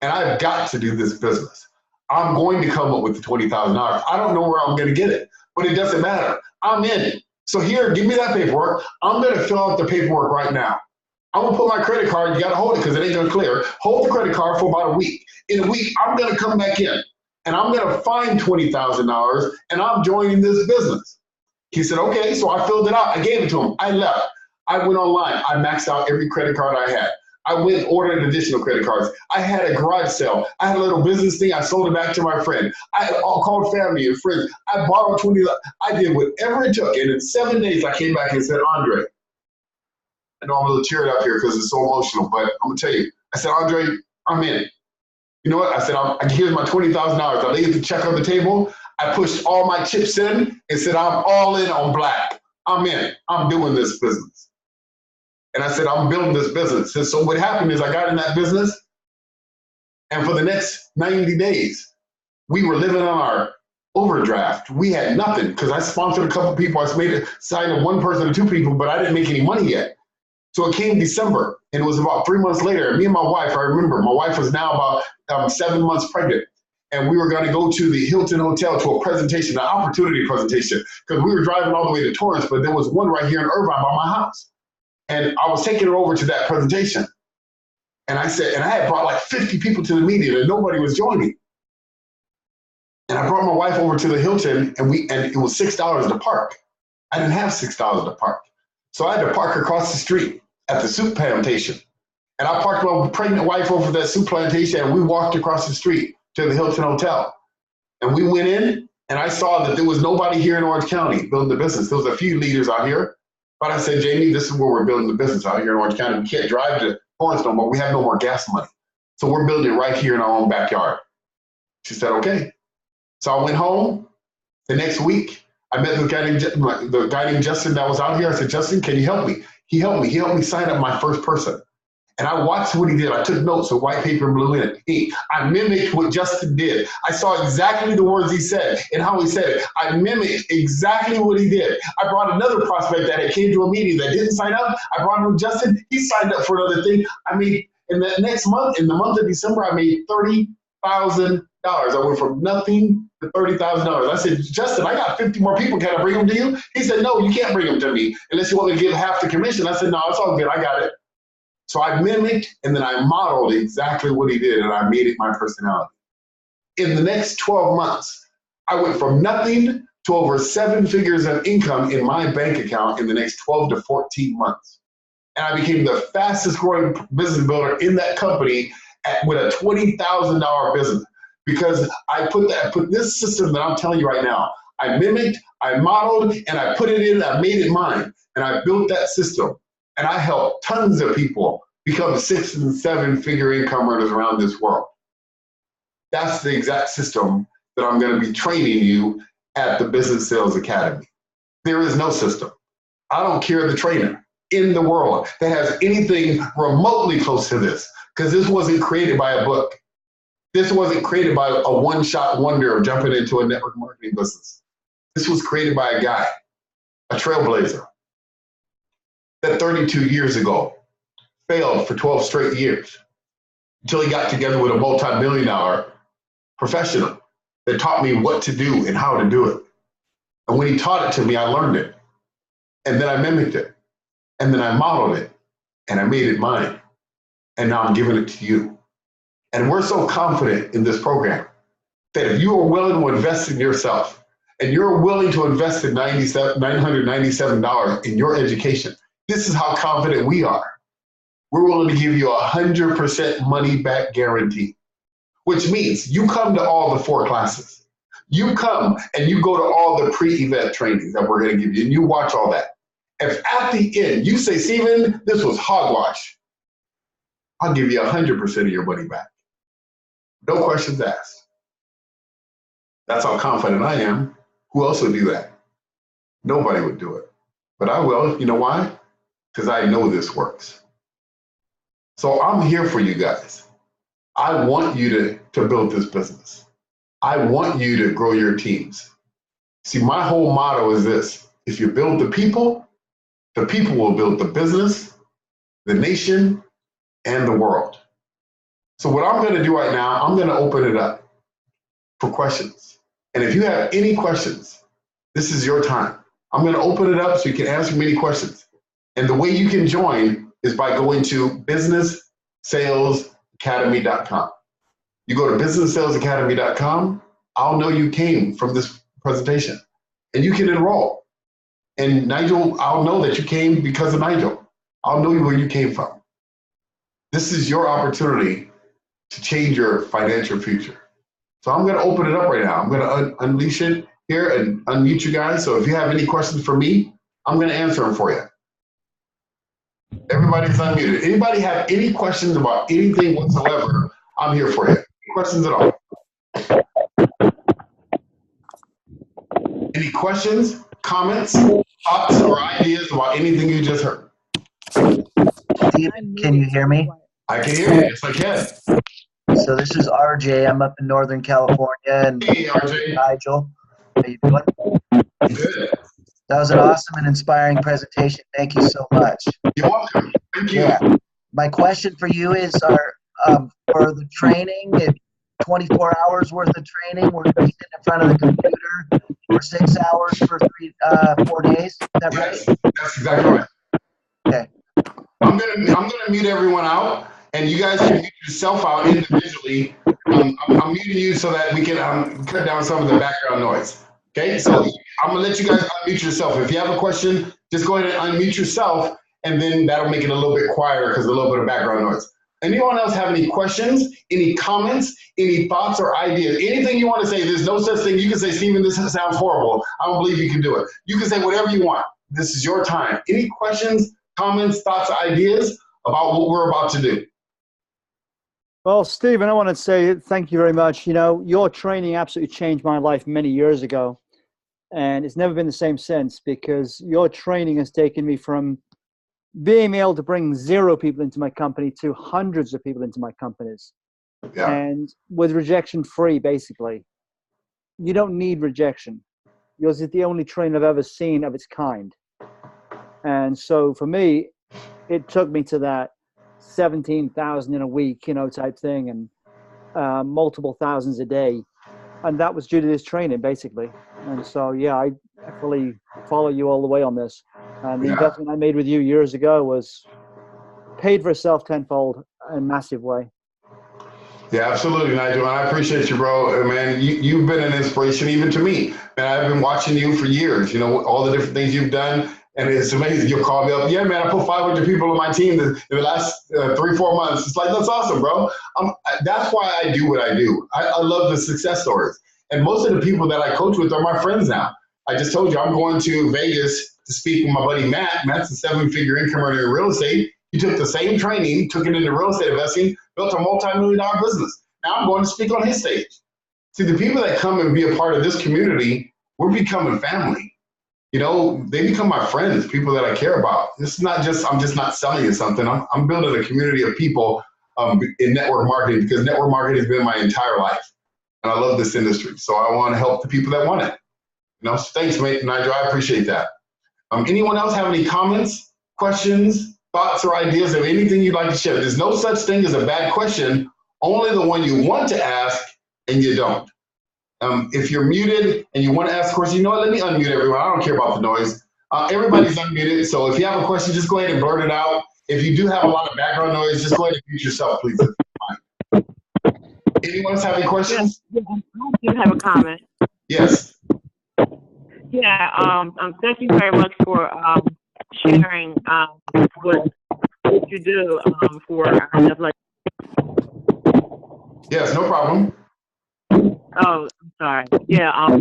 And I've got to do this business. I'm going to come up with the $20,000. I don't know where I'm going to get it, but it doesn't matter. I'm in it. So here, give me that paperwork. I'm going to fill out the paperwork right now. I'm going to put my credit card. You got to hold it because it ain't going to clear. Hold the credit card for about a week. In a week, I'm going to come back in and I'm going to find $20,000 and I'm joining this business. He said, okay. So I filled it out. I gave it to him. I left. I went online. I maxed out every credit card I had. I went and ordered additional credit cards. I had a garage sale. I had a little business thing. I sold it back to my friend. I called family and friends. I borrowed $20. I did whatever it took. And in 7 days, I came back and said, Andre, I know I'm a little teared up here because it's so emotional, but I'm going to tell you. I said, Andre, I'm in it. You know what? I said, here's my $20,000. I laid the check on the table. I pushed all my chips in and said, I'm all in on black. I'm in. I'm doing this business. And I said, I'm building this business. And so what happened is I got in that business, and for the next 90 days, we were living on our overdraft. We had nothing because I sponsored a couple of people. I made a sign of 1 person or 2 people, but I didn't make any money yet. So it came December, and it was about 3 months later. Me and my wife, I remember, my wife was now about 7 months pregnant. And we were going to go to the Hilton Hotel to a presentation, an opportunity presentation, because we were driving all the way to Torrance, but there was one right here in Irvine by my house. And I was taking her over to that presentation. And I said, and I had brought like 50 people to the meeting and nobody was joining. And I brought my wife over to the Hilton and it was $6 to park. I didn't have $6 to park. So I had to park across the street at the soup plantation. And I parked my pregnant wife over that soup plantation and we walked across the street to the Hilton Hotel. And we went in and I saw that there was nobody here in Orange County building the business. There was a few leaders out here. But I said, Jamie, this is where we're building the business out here in Orange County. We can't drive to Torrance no more. We have no more gas money. So we're building it right here in our own backyard. She said, okay. So I went home. The next week, I met the guy named Justin that was out here. I said, Justin, can you help me? He helped me. He helped me sign up my first person. And I watched what he did. I took notes with white paper and blue ink. I mimicked what Justin did. I saw exactly the words he said and how he said it. I mimicked exactly what he did. I brought another prospect that had came to a meeting that didn't sign up. I brought him Justin. He signed up for another thing. I made, in the next month, in the month of December, I made $30,000. I went from nothing to $30,000. I said, Justin, I got 50 more people. Can I bring them to you? He said, no, you can't bring them to me unless you want me to give half the commission. I said, no, it's all good. I got it. So I mimicked and then I modeled exactly what he did and I made it my personality. In the next 12 months, I went from nothing to over 7 figures of income in my bank account in the next 12 to 14 months. And I became the fastest growing business builder in that company with a $20,000 business because I put this system that I'm telling you right now, I mimicked, I modeled, and I put it in, I made it mine, and I built that system. And I helped tons of people become 6 and 7 figure income earners around this world. That's the exact system that I'm going to be training you at the Business Sales Academy. There is no system. I don't care the trainer in the world that has anything remotely close to this, because this wasn't created by a book. This wasn't created by a one-shot wonder of jumping into a network marketing business. This was created by a guy, a trailblazer, that 32 years ago failed for 12 straight years until he got together with a multi-million-dollar professional that taught me what to do and how to do it. And when he taught it to me, I learned it. And then I mimicked it. And then I modeled it. And I made it mine. And now I'm giving it to you. And we're so confident in this program that if you are willing to invest in yourself and you're willing to invest in $997 in your education, this is how confident we are. We're willing to give you 100% money back guarantee, which means you come to all the 4 classes. You come and you go to all the pre-event trainings that we're going to give you, and you watch all that. If at the end you say, Stephen, this was hogwash, I'll give you 100% of your money back. No questions asked. That's how confident I am. Who else would do that? Nobody would do it. But I will. You know why? Because I know this works. So I'm here for you guys. I want you to build this business. I want you to grow your teams. See, my whole motto is this: if you build the people will build the business, the nation, and the world. So what I'm going to do right now, I'm going to open it up for questions. And if you have any questions, this is your time. I'm going to open it up so you can ask me any questions. And the way you can join is by going to businesssalesacademy.com. You go to businesssalesacademy.com, I'll know you came from this presentation and you can enroll. And Nigel, I'll know that you came because of Nigel. I'll know where you came from. This is your opportunity to change your financial future. So I'm going to open it up right now. I'm going to unleash it here and unmute you guys. So if you have any questions for me, I'm going to answer them for you. Everybody's unmuted. Anybody have any questions about anything whatsoever? I'm here for you. Any questions at all? Any questions, comments, thoughts, or ideas about anything you just heard? Stephen, can you hear me? I can hear you. Yes, I can. So this is RJ. I'm up in Northern California, and Hey, RJ. Nigel. How you doing? Good. That was an awesome and inspiring presentation. Thank you so much. You're welcome. Thank you. Yeah. My question for you is, for the training, 24 hours worth of training, we're going to be sitting in front of the computer for 6 hours for 4 days. Is that right? Yes, that's exactly right. Okay. I'm gonna mute everyone out, and you guys can mute yourself out individually. I'm muting you so that we can cut down some of the background noise. Okay, so I'm gonna let you guys unmute yourself. If you have a question, just go ahead and unmute yourself, and then that'll make it a little bit quieter because a little bit of background noise. Anyone else have any questions, any comments, any thoughts or ideas, anything you want to say? There's no such thing. You can say, Stephen, this sounds horrible. I don't believe you can do it. You can say whatever you want. This is your time. Any questions, comments, thoughts, ideas about what we're about to do? Well, Stephen, I want to say thank you very much. You know, your training absolutely changed my life many years ago. And it's never been the same since, because your training has taken me from being able to bring 0 people into my company to hundreds of people into my companies. Yeah. And with rejection free, basically. You don't need rejection. Yours is the only training I've ever seen of its kind. And so for me, it took me to that 17,000 in a week, type thing, and multiple thousands a day. And that was due to this training, basically. And so, yeah, I fully follow you all the way on this. And the investment I made with you years ago was paid for itself tenfold in a massive way. Yeah, absolutely, Nigel. And I appreciate you, bro. Man, you've been an inspiration even to me. And I've been watching you for years, all the different things you've done. And it's amazing. You'll call me up. Yeah, man, I put 500 people on my team in the last 3-4 months. It's like, that's awesome, bro. That's why I do what I do. I love the success stories. And most of the people that I coach with are my friends now. I just told you I'm going to Vegas to speak with my buddy Matt. Matt's a 7-figure income earner in real estate. He took the same training, took it into real estate investing, built a multi-million-dollar business. Now I'm going to speak on his stage. See, the people that come and be a part of this community, we're becoming family. They become my friends, people that I care about. This is not just, I'm just not selling you something. I'm building a community of people in network marketing, because network marketing has been my entire life. And I love this industry. So I want to help the people that want it. So thanks, mate, Nigel. I appreciate that. Anyone else have any comments, questions, thoughts, or ideas of anything you'd like to share? There's no such thing as a bad question, only the one you want to ask and you don't. If you're muted and you want to ask a question, let me unmute everyone. I don't care about the noise. Everybody's unmuted, so if you have a question, just go ahead and blurt it out. If you do have a lot of background noise, just go ahead and mute yourself, please. Anyone else have any questions? Yeah, I do have a comment. Yes. Yeah, thank you very much for sharing what you do for like. Yes, no problem. Oh, I'm sorry. Yeah, I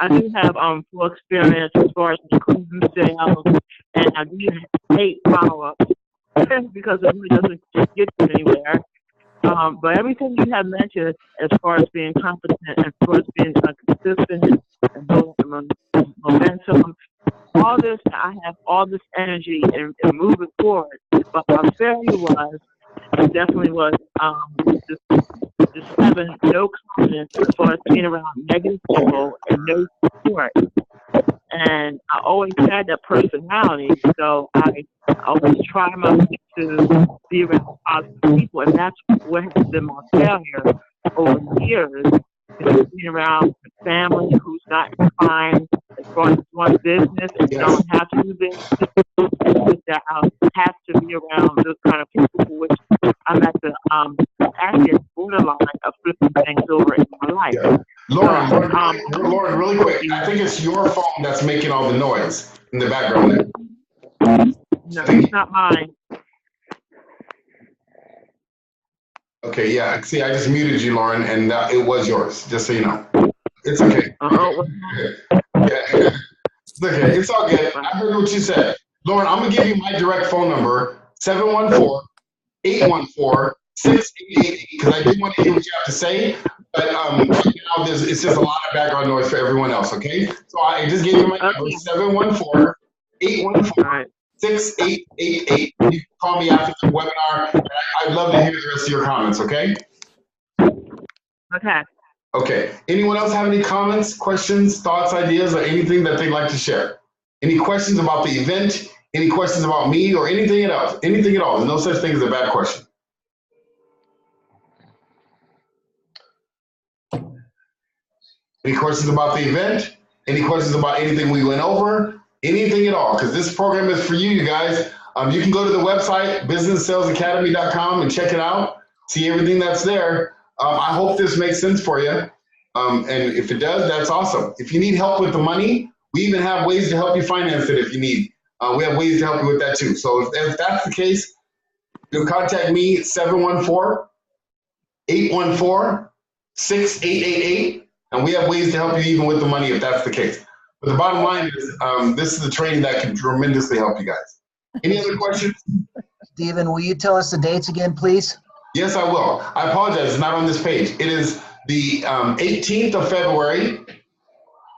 do have full experience as far as recruiting sales, and I do hate follow-up because it really doesn't get you anywhere. But everything you have mentioned, as far as being competent, as far as being consistent and building momentum, all this, I have all this energy and moving forward. But my failure definitely was just having no confidence as far as being around negative people and no support. And I always had that personality, so I always try my best to be around positive people, and that's what has been my failure over the years. Is being around family who's not inclined as far as doing business and don't have to do business. That I have to be around those kind of people, which I'm at the actually borderline of flipping things over in my life. Yeah. Lauren, really quick. I think it's your phone that's making all the noise in the background. No, it's not mine. Okay, yeah. See, I just muted you, Lauren, and it was yours, just so you know. It's okay. Yeah. It's okay. It's all good. I heard what you said. Lauren, I'm going to give you my direct phone number, 714-814-6888, because I do want to hear what you have to say. But right now, it's just a lot of background noise for everyone else, okay? So I just gave you my number, 714-814-6888. You can call me after the webinar. I'd love to hear the rest of your comments, okay? Okay. Okay. Anyone else have any comments, questions, thoughts, ideas, or anything that they'd like to share? Any questions about the event? Any questions about me or anything else? Anything at all? There's no such thing as a bad question. Any questions about the event? Any questions about anything we went over? Anything at all? Because this program is for you guys. You can go to the website, businesssalesacademy.com, and check it out. See everything that's there. I hope this makes sense for you. And if it does, that's awesome. If you need help with the money, we even have ways to help you finance it if you need. We have ways to help you with that too. So if that's the case, you'll contact me at 714-814-6888. And we have ways to help you even with the money if that's the case. But the bottom line is this is the training that can tremendously help you guys. Any other questions? Stephen, will you tell us the dates again, please? Yes, I will. I apologize. It's not on this page. It is the 18th of February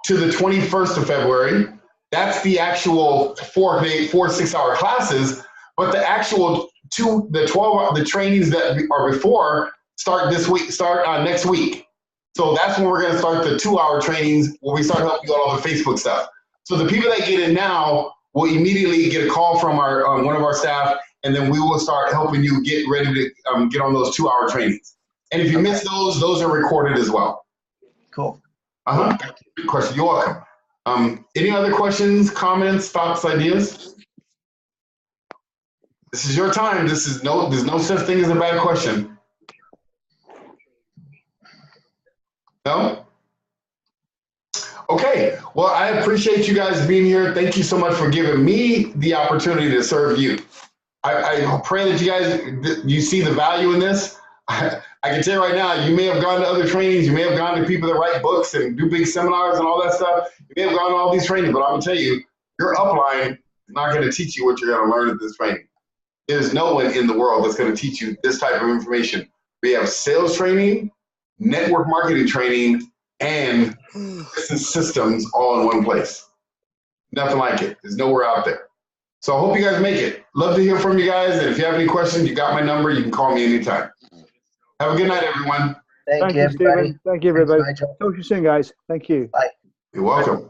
to the 21st of February. That's the actual 4 6-hour classes, but the actual the trainings that are before start next week. So that's when we're going to start the 2-hour trainings where we start helping you with all the Facebook stuff. So the people that get in now will immediately get a call from one of our staff, and then we will start helping you get ready to get on those 2-hour trainings. And if you miss those are recorded as well. Cool. Good question. You're welcome. Any other questions, comments, thoughts, ideas? This is your time. There's no such thing as a bad question. No? Okay. Well, I appreciate you guys being here. Thank you so much for giving me the opportunity to serve you. I pray that you guys see the value in this. I can tell you right now, you may have gone to other trainings, you may have gone to people that write books and do big seminars and all that stuff. You may have gone to all these trainings, but I'm gonna tell you, your upline is not gonna teach you what you're gonna learn at this training. There's no one in the world that's gonna teach you this type of information. We have sales training, network marketing training, and business systems all in one place. Nothing like it. There's nowhere out there. So I hope you guys make it. Love to hear from you guys. And if you have any questions, you got my number. You can call me anytime. Have a good night, everyone. Thank you, everybody. Stephen. Thank you, everybody. Thanks, Nigel. Talk to you soon, guys. Thank you. Bye. You're welcome.